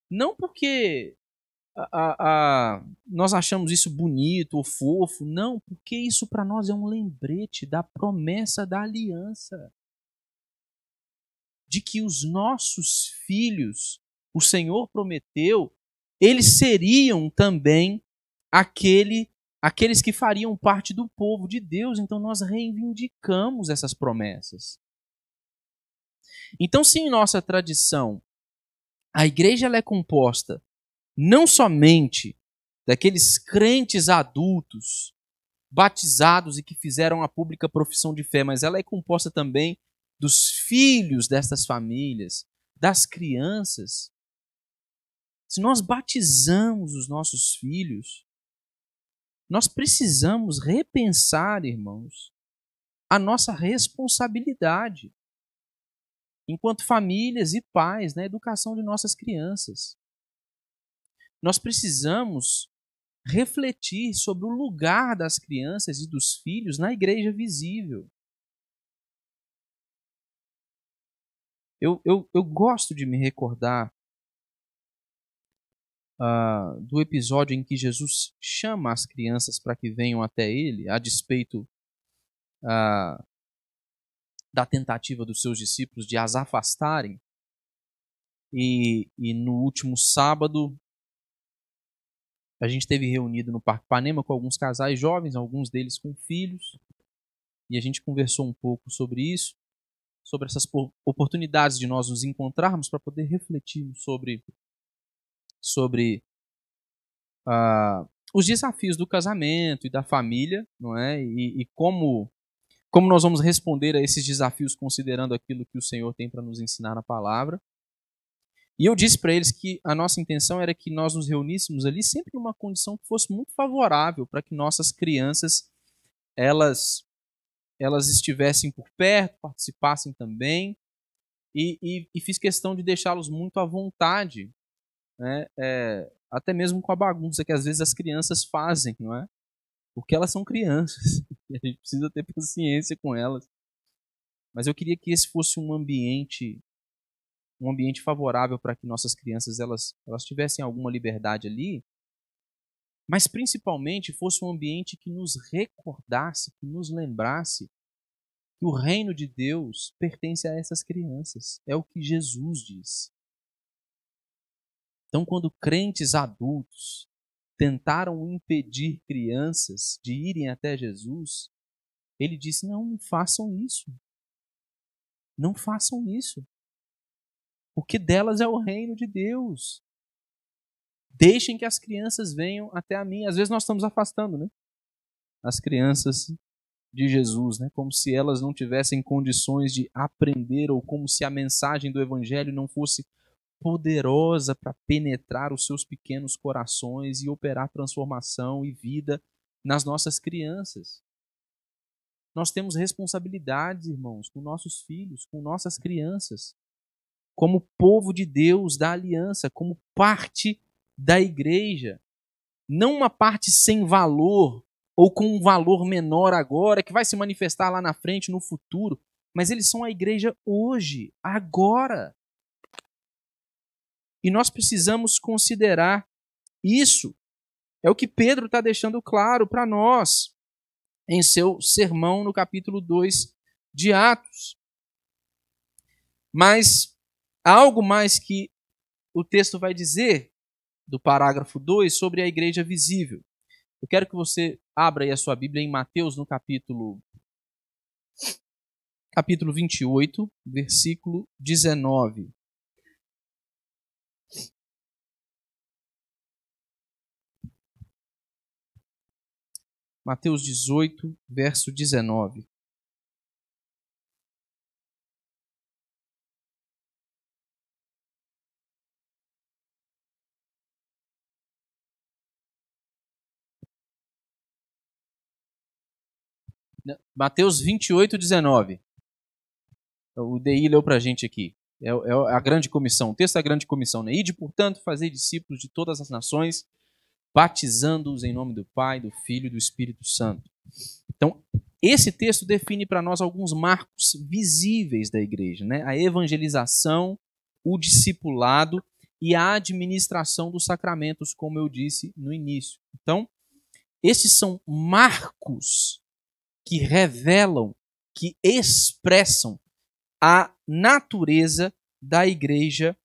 não porque nós achamos isso bonito ou fofo, não, porque isso para nós é um lembrete da promessa da aliança, de que os nossos filhos, o Senhor prometeu, eles seriam também aqueles que fariam parte do povo de Deus. Então nós reivindicamos essas promessas. Então, se em nossa tradição a igreja ela é composta não somente daqueles crentes adultos batizados e que fizeram a pública profissão de fé, mas ela é composta também dos filhos dessas famílias, das crianças. Se nós batizamos os nossos filhos, nós precisamos repensar, irmãos, a nossa responsabilidade enquanto famílias e pais na educação de nossas crianças. Nós precisamos refletir sobre o lugar das crianças e dos filhos na igreja visível. Eu gosto de me recordar do episódio em que Jesus chama as crianças para que venham até ele, a despeito da tentativa dos seus discípulos de as afastarem. E no último sábado, a gente esteve reunido no Parque Ipanema com alguns casais jovens, alguns deles com filhos, e a gente conversou um pouco sobre isso, sobre essas oportunidades de nós nos encontrarmos para poder refletir sobre os desafios do casamento e da família, não é? E como nós vamos responder a esses desafios considerando aquilo que o Senhor tem para nos ensinar na palavra. E eu disse para eles que a nossa intenção era que nós nos reuníssemos ali sempre numa condição que fosse muito favorável para que nossas crianças elas estivessem por perto, participassem também, e fiz questão de deixá-los muito à vontade, né? Até mesmo com a bagunça que às vezes as crianças fazem, não é? Porque elas são crianças e a gente precisa ter paciência com elas. Mas eu queria que esse fosse um ambiente favorável para que nossas crianças elas tivessem alguma liberdade ali, mas principalmente fosse um ambiente que nos recordasse, que nos lembrasse que o reino de Deus pertence a essas crianças. É o que Jesus diz. Então, quando crentes adultos tentaram impedir crianças de irem até Jesus, ele disse: não façam isso. Não façam isso. Porque delas é o reino de Deus. Deixem que as crianças venham até a mim. Às vezes nós estamos afastando, né? As crianças de Jesus, né? Como se elas não tivessem condições de aprender, ou como se a mensagem do Evangelho não fosse poderosa para penetrar os seus pequenos corações e operar transformação e vida nas nossas crianças. Nós temos responsabilidades, irmãos, com nossos filhos, com nossas crianças, como povo de Deus, da aliança, como parte da igreja. Não uma parte sem valor, ou com um valor menor agora, que vai se manifestar lá na frente, no futuro, mas eles são a igreja hoje, agora. E nós precisamos considerar isso. É o que Pedro está deixando claro para nós em seu sermão no capítulo 2 de Atos. Mas há algo mais que o texto vai dizer do parágrafo 2 sobre a igreja visível. Eu quero que você abra aí a sua Bíblia em Mateus no capítulo 28, versículo 19. Mateus 18, verso 19. Mateus 28, 19. O DI leu para a gente aqui. É a grande comissão. O texto da grande comissão, né? Ide, portanto, fazer discípulos de todas as nações, batizando-os em nome do Pai, do Filho e do Espírito Santo. Então, esse texto define para nós alguns marcos visíveis da igreja, né? A evangelização, o discipulado e a administração dos sacramentos, como eu disse no início. Então, esses são marcos que revelam, que expressam a natureza da igreja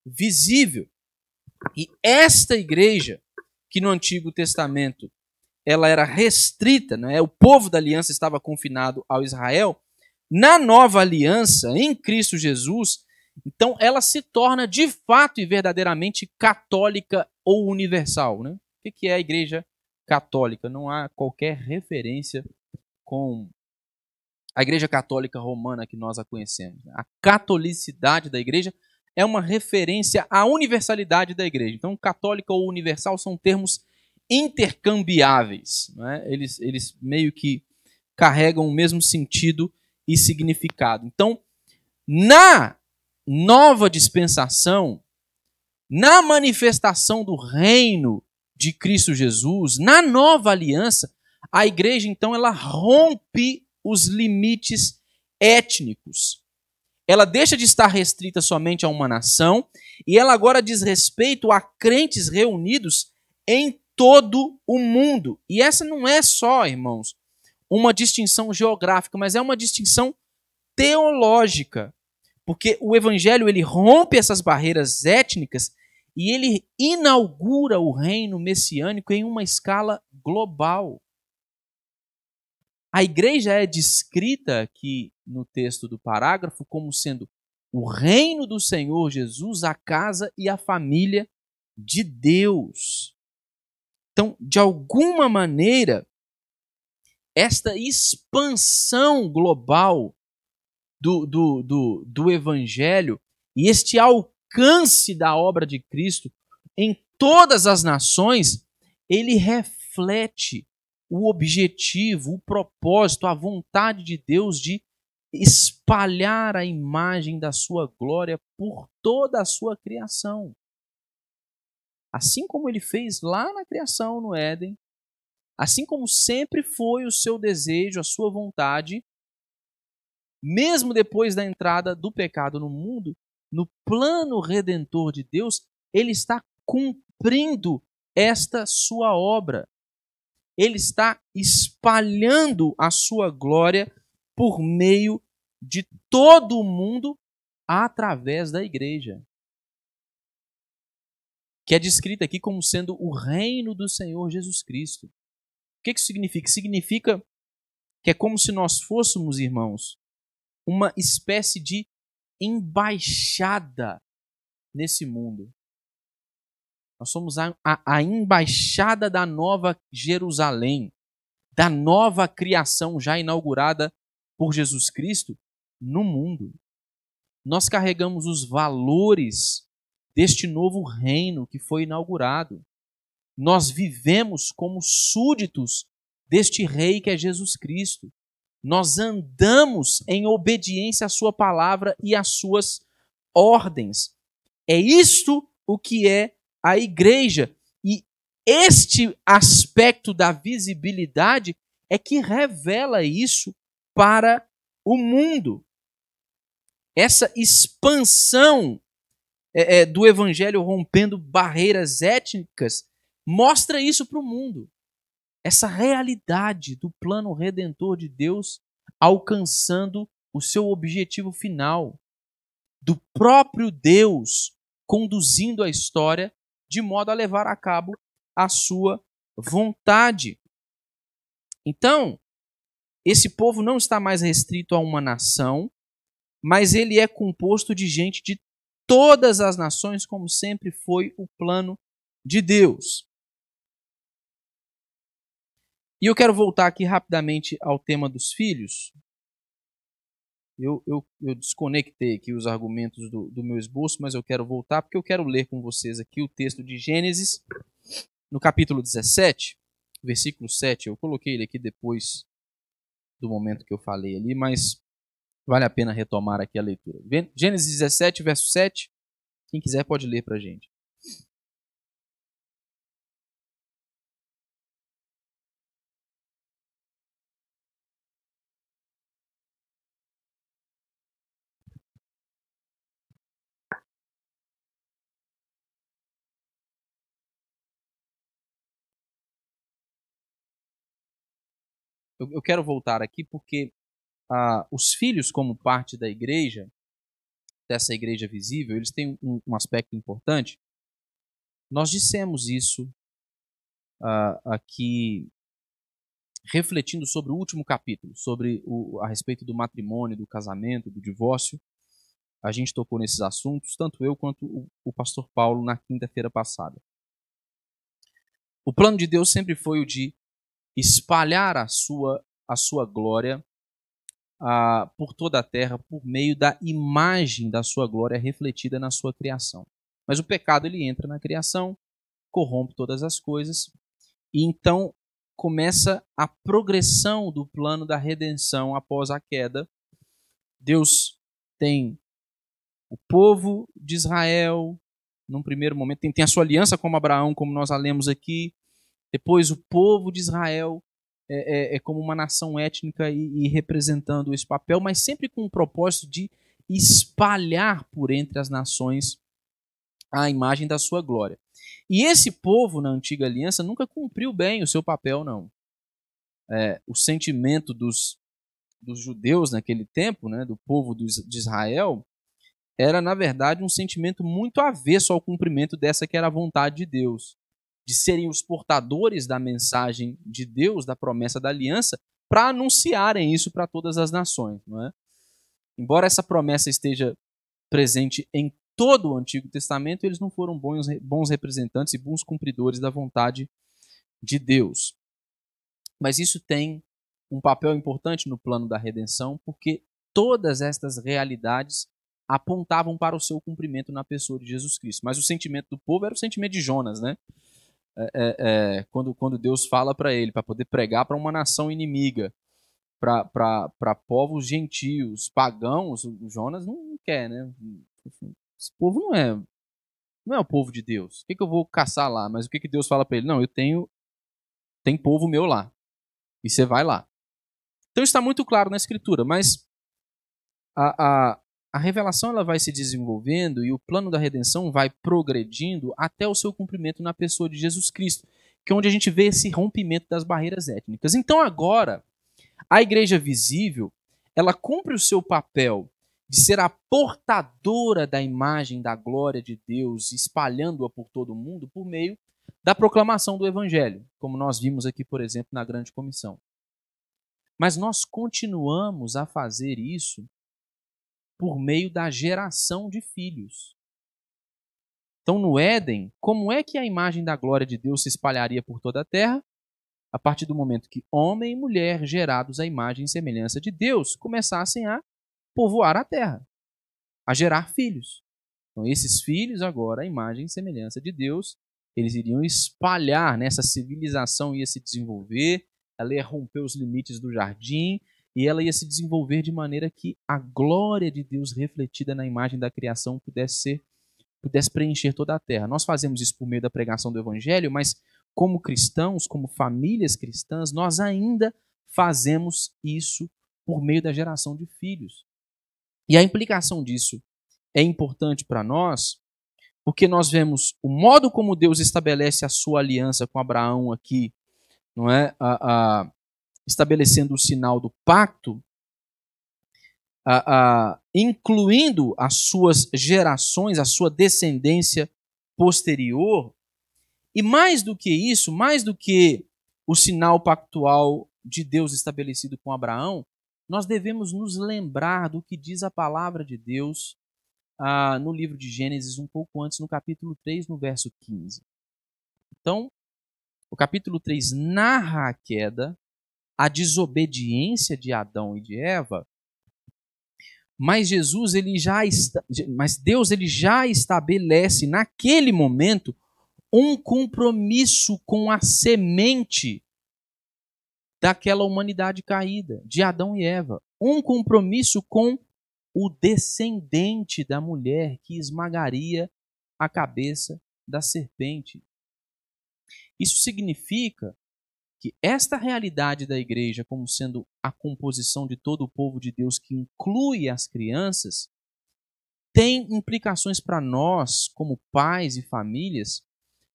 visível. E esta igreja, que no Antigo Testamento ela era restrita, né? O povo da aliança estava confinado ao Israel, na nova aliança, em Cristo Jesus, então ela se torna de fato e verdadeiramente católica ou universal. Né? O que é a igreja católica? Não há qualquer referência com a igreja católica romana que nós a conhecemos. A catolicidade da igreja é uma referência à universalidade da igreja. Então, católica ou universal são termos intercambiáveis. Né? Eles meio que carregam o mesmo sentido e significado. Então, na nova dispensação, na manifestação do reino de Cristo Jesus, na nova aliança, a igreja, então, ela rompe os limites étnicos. Ela deixa de estar restrita somente a uma nação e ela agora diz respeito a crentes reunidos em todo o mundo. E essa não é só, irmãos, uma distinção geográfica, mas é uma distinção teológica. Porque o evangelho ele rompe essas barreiras étnicas e ele inaugura o reino messiânico em uma escala global. A igreja é descrita aqui no texto do parágrafo como sendo o reino do Senhor Jesus, a casa e a família de Deus. Então, de alguma maneira, esta expansão global do evangelho e este alcance da obra de Cristo em todas as nações, ele reflete o objetivo, o propósito, a vontade de Deus de espalhar a imagem da sua glória por toda a sua criação. Assim como ele fez lá na criação, no Éden, assim como sempre foi o seu desejo, a sua vontade, mesmo depois da entrada do pecado no mundo, no plano redentor de Deus, ele está cumprindo esta sua obra. Ele está espalhando a sua glória por meio de todo o mundo através da igreja, que é descrita aqui como sendo o reino do Senhor Jesus Cristo. O que isso significa? Significa que é como se nós fôssemos, irmãos, uma espécie de embaixada nesse mundo. Nós somos a embaixada da nova Jerusalém, da nova criação já inaugurada por Jesus Cristo no mundo. Nós carregamos os valores deste novo reino que foi inaugurado. Nós vivemos como súditos deste rei que é Jesus Cristo. Nós andamos em obediência à sua palavra e às suas ordens. É isto o que é a igreja. E este aspecto da visibilidade é que revela isso para o mundo. Essa expansão do evangelho rompendo barreiras étnicas mostra isso para o mundo. Essa realidade do plano redentor de Deus alcançando o seu objetivo final, do próprio Deus conduzindo a história de modo a levar a cabo a sua vontade. Então, esse povo não está mais restrito a uma nação, mas ele é composto de gente de todas as nações, como sempre foi o plano de Deus. E eu quero voltar aqui rapidamente ao tema dos filhos. Eu desconectei aqui os argumentos do meu esboço, mas eu quero voltar porque eu quero ler com vocês aqui o texto de Gênesis, no capítulo 17, versículo 7. Eu coloquei ele aqui depois do momento que eu falei ali, mas vale a pena retomar aqui a leitura. Gênesis 17, verso 7. Quem quiser pode ler para a gente. Eu quero voltar aqui porque os filhos, como parte da igreja, dessa igreja visível, eles têm um aspecto importante. Nós dissemos isso aqui, refletindo sobre o último capítulo, sobre a respeito do matrimônio, do casamento, do divórcio. A gente tocou nesses assuntos, tanto eu quanto o pastor Paulo, na quinta-feira passada. O plano de Deus sempre foi o de espalhar a sua glória por toda a terra, por meio da imagem da sua glória refletida na sua criação. Mas o pecado ele entra na criação, corrompe todas as coisas, e então começa a progressão do plano da redenção após a queda. Deus tem o povo de Israel, num primeiro momento, tem a sua aliança com Abraão, como nós a lemos aqui. Depois o povo de Israel é como uma nação étnica e representando esse papel, mas sempre com o propósito de espalhar por entre as nações a imagem da sua glória. E esse povo na antiga aliança nunca cumpriu bem o seu papel, não. O sentimento dos judeus naquele tempo, né, do povo de Israel, era, na verdade, um sentimento muito avesso ao cumprimento dessa que era a vontade de Deus, de serem os portadores da mensagem de Deus, da promessa da aliança, para anunciarem isso para todas as nações. Não é? Embora essa promessa esteja presente em todo o Antigo Testamento, eles não foram bons representantes e bons cumpridores da vontade de Deus. Mas isso tem um papel importante no plano da redenção, porque todas estas realidades apontavam para o seu cumprimento na pessoa de Jesus Cristo. Mas o sentimento do povo era o sentimento de Jonas, né? Quando Deus fala para ele, para poder pregar para uma nação inimiga, para povos gentios, pagãos, o Jonas não quer, né? Esse povo não é o povo de Deus. O que eu vou caçar lá? Mas o que Deus fala para ele? Não, tem povo meu lá. E você vai lá. Então está muito claro na Escritura, mas a revelação ela vai se desenvolvendo e o plano da redenção vai progredindo até o seu cumprimento na pessoa de Jesus Cristo, que é onde a gente vê esse rompimento das barreiras étnicas. Então agora, a igreja visível, ela cumpre o seu papel de ser a portadora da imagem da glória de Deus, espalhando-a por todo o mundo por meio da proclamação do evangelho, como nós vimos aqui, por exemplo, na grande comissão. Mas nós continuamos a fazer isso por meio da geração de filhos. Então, no Éden, como é que a imagem da glória de Deus se espalharia por toda a terra? A partir do momento que homem e mulher, gerados à imagem e semelhança de Deus, começassem a povoar a terra, a gerar filhos. Então, esses filhos, agora, a imagem e semelhança de Deus, eles iriam espalhar, nessa civilização ia se desenvolver, ela ia romper os limites do jardim, e ela ia se desenvolver de maneira que a glória de Deus refletida na imagem da criação pudesse preencher toda a terra. Nós fazemos isso por meio da pregação do evangelho, mas como cristãos, como famílias cristãs, nós ainda fazemos isso por meio da geração de filhos. E a implicação disso é importante para nós, porque nós vemos o modo como Deus estabelece a sua aliança com Abraão aqui, não é? Estabelecendo o sinal do pacto, incluindo as suas gerações, a sua descendência posterior. E mais do que isso, mais do que o sinal pactual de Deus estabelecido com Abraão, nós devemos nos lembrar do que diz a palavra de Deus no livro de Gênesis, um pouco antes, no capítulo 3, no verso 15. Então, o capítulo 3 narra a queda, a desobediência de Adão e de Eva, mas Deus ele já estabelece naquele momento um compromisso com a semente daquela humanidade caída, de Adão e Eva. Um compromisso com o descendente da mulher que esmagaria a cabeça da serpente. Isso significa que esta realidade da igreja, como sendo a composição de todo o povo de Deus, que inclui as crianças, tem implicações para nós, como pais e famílias,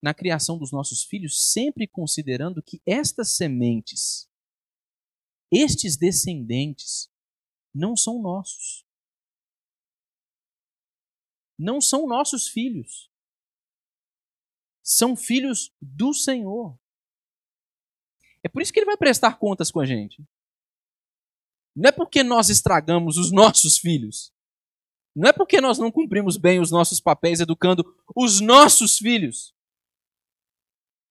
na criação dos nossos filhos, sempre considerando que estas sementes, estes descendentes, não são nossos. Não são nossos filhos. São filhos do Senhor. É por isso que ele vai prestar contas com a gente. Não é porque nós estragamos os nossos filhos. Não é porque nós não cumprimos bem os nossos papéis educando os nossos filhos.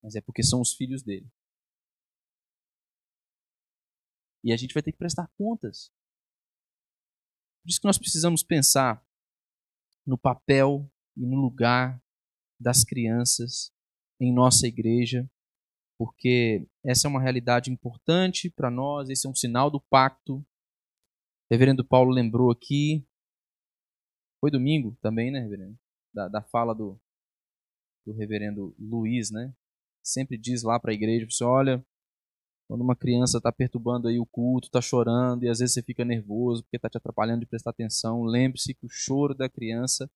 Mas é porque são os filhos dele. E a gente vai ter que prestar contas. Por isso que nós precisamos pensar no papel e no lugar das crianças em nossa igreja, porque essa é uma realidade importante para nós, esse é um sinal do pacto. O reverendo Paulo lembrou aqui, foi domingo também, né, reverendo? Da fala do reverendo Luiz, né? Sempre diz lá para a igreja, você olha, quando uma criança está perturbando aí o culto, está chorando, e às vezes você fica nervoso porque está te atrapalhando de prestar atenção, lembre-se que o choro da criança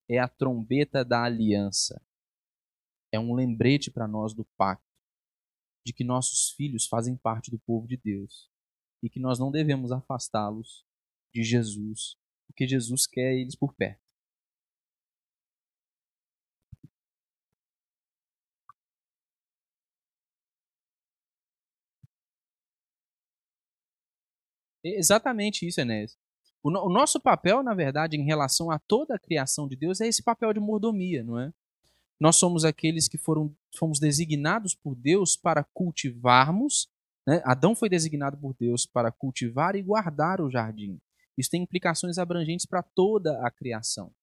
é a trombeta da aliança. É um lembrete para nós do pacto, de que nossos filhos fazem parte do povo de Deus e que nós não devemos afastá-los de Jesus, porque Jesus quer eles por perto. É exatamente isso, Enéas. O nosso papel, na verdade, em relação a toda a criação de Deus é esse papel de mordomia, não é? Nós somos aqueles que fomos designados por Deus para cultivarmos, né? Adão foi designado por Deus para cultivar e guardar o jardim. Isso tem implicações abrangentes para toda a criação.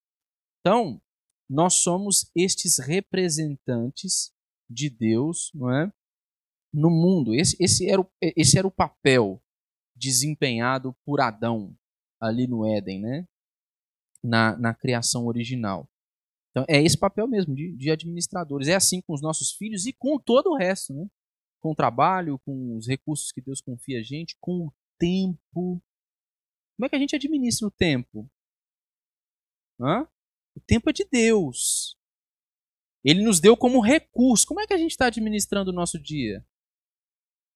Então, nós somos estes representantes de Deus, não é? No mundo. Esse era o papel desempenhado por Adão ali no Éden, né? Na criação original. Então, é esse papel mesmo de administradores. É assim com os nossos filhos e com todo o resto, né? Com o trabalho, com os recursos que Deus confia a gente, com o tempo. Como é que a gente administra o tempo? O tempo é de Deus. Ele nos deu como recurso. Como é que a gente está administrando o nosso dia?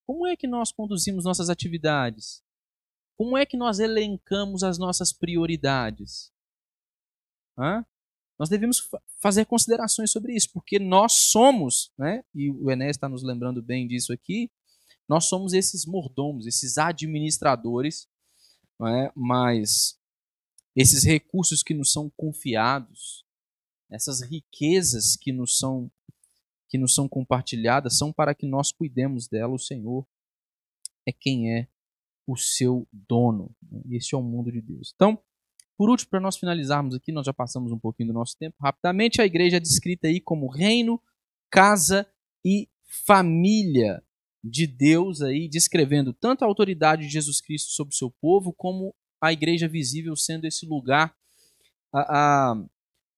Como é que nós conduzimos nossas atividades? Como é que nós elencamos as nossas prioridades? Nós devemos fazer considerações sobre isso, porque nós somos, né? E o Enéas está nos lembrando bem disso aqui, nós somos esses mordomos, esses administradores, não é? Mas esses recursos que nos são confiados, essas riquezas que nos são compartilhadas, são para que nós cuidemos dela. O Senhor é quem é o seu dono. Este é o mundo de Deus. Então, por último, para nós finalizarmos aqui, nós já passamos um pouquinho do nosso tempo. Rapidamente, a igreja é descrita aí como reino, casa e família de Deus, aí, descrevendo tanto a autoridade de Jesus Cristo sobre o seu povo, como a igreja visível sendo esse lugar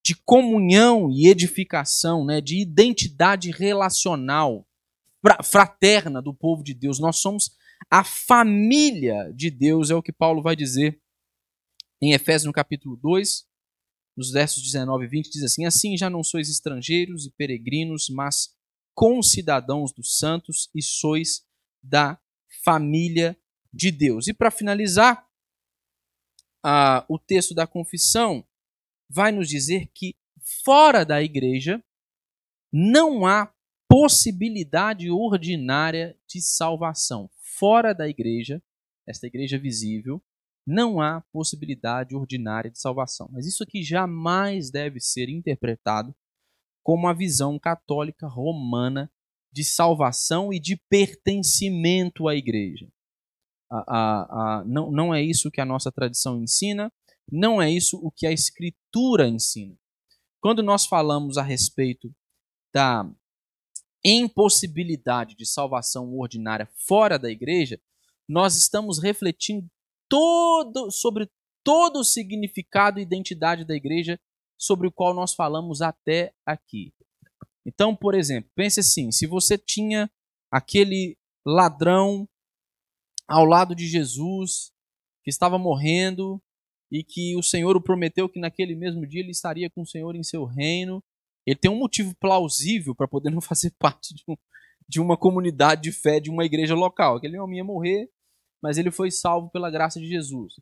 de comunhão e edificação, né, de identidade relacional, fraterna do povo de Deus. Nós somos a família de Deus, é o que Paulo vai dizer em Efésios, no capítulo 2, nos versos 19 e 20, diz assim: assim já não sois estrangeiros e peregrinos, mas concidadãos dos santos e sois da família de Deus. E para finalizar, o texto da confissão vai nos dizer que fora da igreja não há possibilidade ordinária de salvação. Fora da igreja, esta igreja visível, não há possibilidade ordinária de salvação. Mas isso aqui jamais deve ser interpretado como a visão católica romana de salvação e de pertencimento à igreja. Não é isso que a nossa tradição ensina, não é isso o que a Escritura ensina. Quando nós falamos a respeito da impossibilidade de salvação ordinária fora da igreja, nós estamos refletindo sobre todo o significado e identidade da igreja sobre o qual nós falamos até aqui. Então, por exemplo, pense assim, se você tinha aquele ladrão ao lado de Jesus, que estava morrendo, e que o Senhor o prometeu que naquele mesmo dia ele estaria com o Senhor em seu reino, ele tem um motivo plausível para poder não fazer parte de uma comunidade de fé, de uma igreja local. Aquele homem ia morrer, mas ele foi salvo pela graça de Jesus.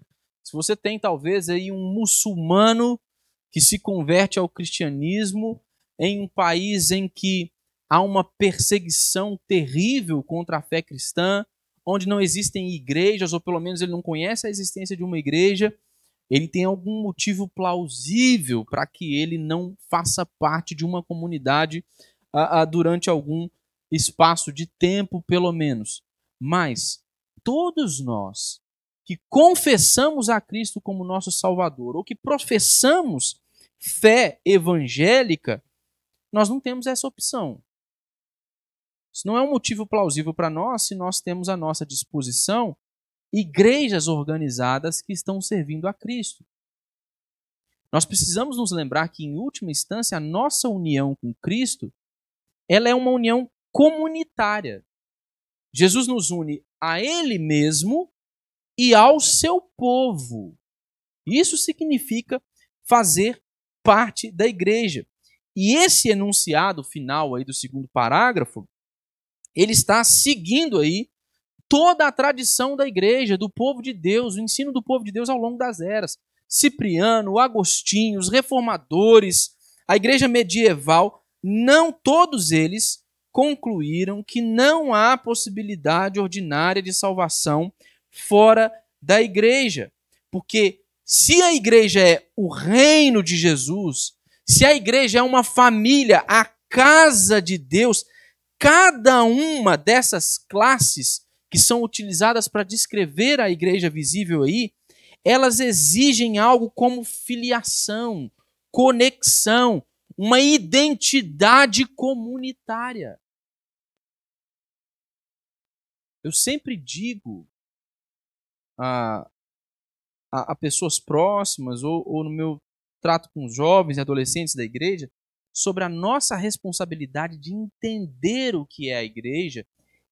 Se você tem talvez aí um muçulmano que se converte ao cristianismo em um país em que há uma perseguição terrível contra a fé cristã, onde não existem igrejas, ou pelo menos ele não conhece a existência de uma igreja, ele tem algum motivo plausível para que ele não faça parte de uma comunidade durante algum espaço de tempo, pelo menos. Mas todos nós que confessamos a Cristo como nosso Salvador, ou que professamos fé evangélica, nós não temos essa opção. Isso não é um motivo plausível para nós se nós temos à nossa disposição igrejas organizadas que estão servindo a Cristo. Nós precisamos nos lembrar que, em última instância, a nossa união com Cristo, ela é uma união comunitária. Jesus nos une a Ele mesmo e ao seu povo. Isso significa fazer parte da igreja. E esse enunciado final aí do segundo parágrafo, ele está seguindo aí toda a tradição da igreja, do povo de Deus, o ensino do povo de Deus ao longo das eras. Cipriano, Agostinho, os reformadores, a igreja medieval, não todos eles concluíram que não há possibilidade ordinária de salvação fora da igreja. Porque se a igreja é o reino de Jesus, se a igreja é uma família, a casa de Deus, cada uma dessas classes que são utilizadas para descrever a igreja visível aí, elas exigem algo como filiação, conexão, uma identidade comunitária. Eu sempre digo a pessoas próximas ou no meu trato com os jovens e adolescentes da igreja sobre a nossa responsabilidade de entender o que é a igreja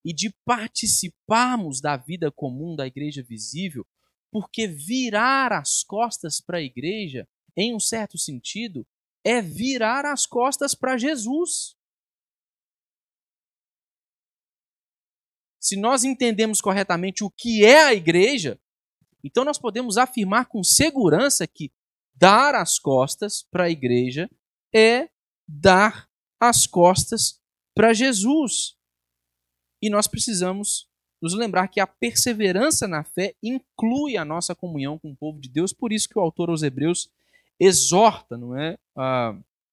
e de participarmos da vida comum da igreja visível, porque virar as costas para a igreja, em um certo sentido, é virar as costas para Jesus. Se nós entendemos corretamente o que é a igreja, então nós podemos afirmar com segurança que dar as costas para a igreja é dar as costas para Jesus. E nós precisamos nos lembrar que a perseverança na fé inclui a nossa comunhão com o povo de Deus, por isso que o autor aos Hebreus exorta, não é,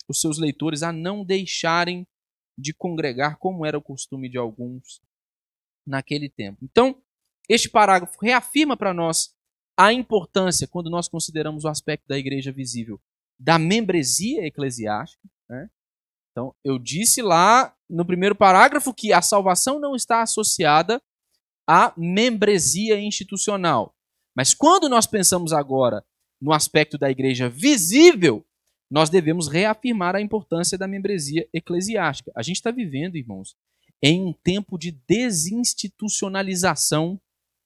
os seus leitores a não deixarem de congregar, como era o costume de alguns naquele tempo. Então, este parágrafo reafirma para nós a importância, quando nós consideramos o aspecto da igreja visível, da membresia eclesiástica, né? Então, eu disse lá no primeiro parágrafo que a salvação não está associada à membresia institucional. Mas quando nós pensamos agora no aspecto da igreja visível, nós devemos reafirmar a importância da membresia eclesiástica. A gente está vivendo, irmãos, em um tempo de desinstitucionalização.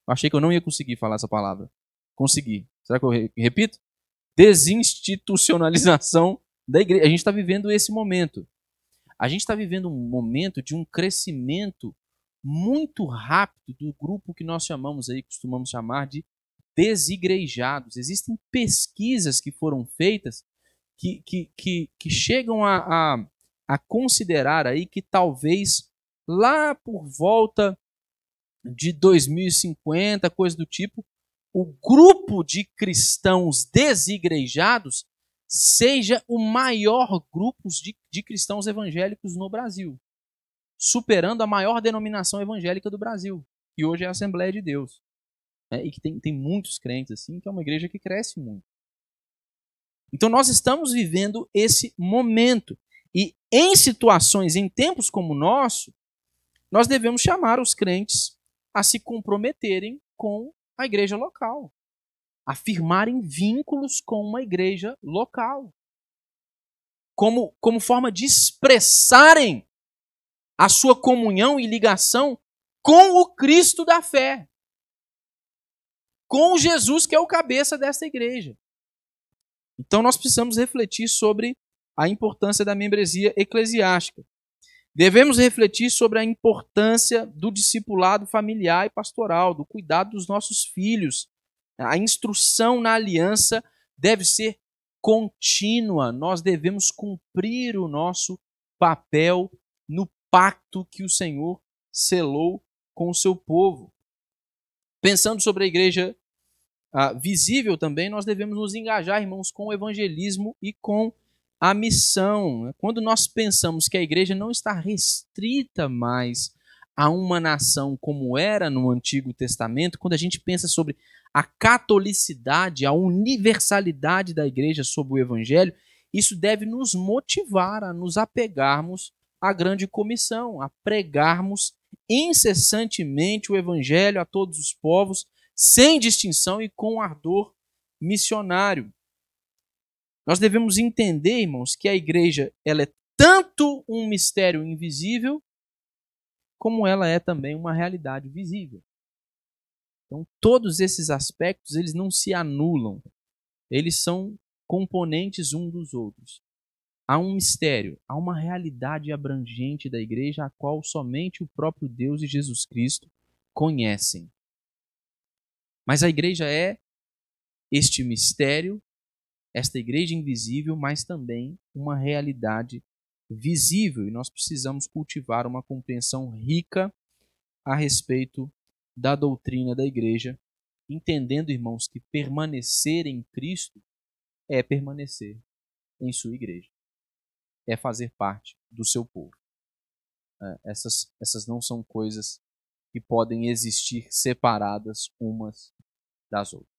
Eu achei que eu não ia conseguir falar essa palavra. Consegui. Será que eu repito? Desinstitucionalização da igreja. A gente está vivendo esse momento. A gente está vivendo um momento de um crescimento muito rápido do grupo que nós chamamos aí, costumamos chamar de desigrejados. Existem pesquisas que foram feitas que chegam a considerar aí que talvez lá por volta de 2050, coisa do tipo, o grupo de cristãos desigrejados seja o maior grupo de cristãos evangélicos no Brasil, superando a maior denominação evangélica do Brasil, que hoje é a Assembleia de Deus. E que tem muitos crentes assim, que é uma igreja que cresce muito. Então nós estamos vivendo esse momento. E em situações, em tempos como o nosso, nós devemos chamar os crentes a se comprometerem com a igreja local, a firmarem vínculos com uma igreja local, como forma de expressarem a sua comunhão e ligação com o Cristo da fé, com Jesus que é o cabeça dessa igreja. Então nós precisamos refletir sobre a importância da membresia eclesiástica. Devemos refletir sobre a importância do discipulado familiar e pastoral, do cuidado dos nossos filhos. A instrução na aliança deve ser contínua. Nós devemos cumprir o nosso papel no pacto que o Senhor selou com o seu povo. Pensando sobre a igreja visível também, nós devemos nos engajar, irmãos, com o evangelismo e com a missão. Quando nós pensamos que a igreja não está restrita mais a uma nação como era no Antigo Testamento, quando a gente pensa sobre a catolicidade, a universalidade da igreja sob o evangelho, isso deve nos motivar a nos apegarmos à grande comissão, a pregarmos incessantemente o evangelho a todos os povos, sem distinção e com ardor missionário. Nós devemos entender, irmãos, que a igreja ela é tanto um mistério invisível, como ela é também uma realidade visível. Então, todos esses aspectos, eles não se anulam. Eles são componentes um dos outros. Há um mistério, há uma realidade abrangente da igreja, a qual somente o próprio Deus e Jesus Cristo conhecem. Mas a igreja é este mistério, esta igreja invisível, mas também uma realidade visível. E nós precisamos cultivar uma compreensão rica a respeito da doutrina da igreja, entendendo, irmãos, que permanecer em Cristo é permanecer em sua igreja, é fazer parte do seu povo. Essas não são coisas que podem existir separadas umas das outras.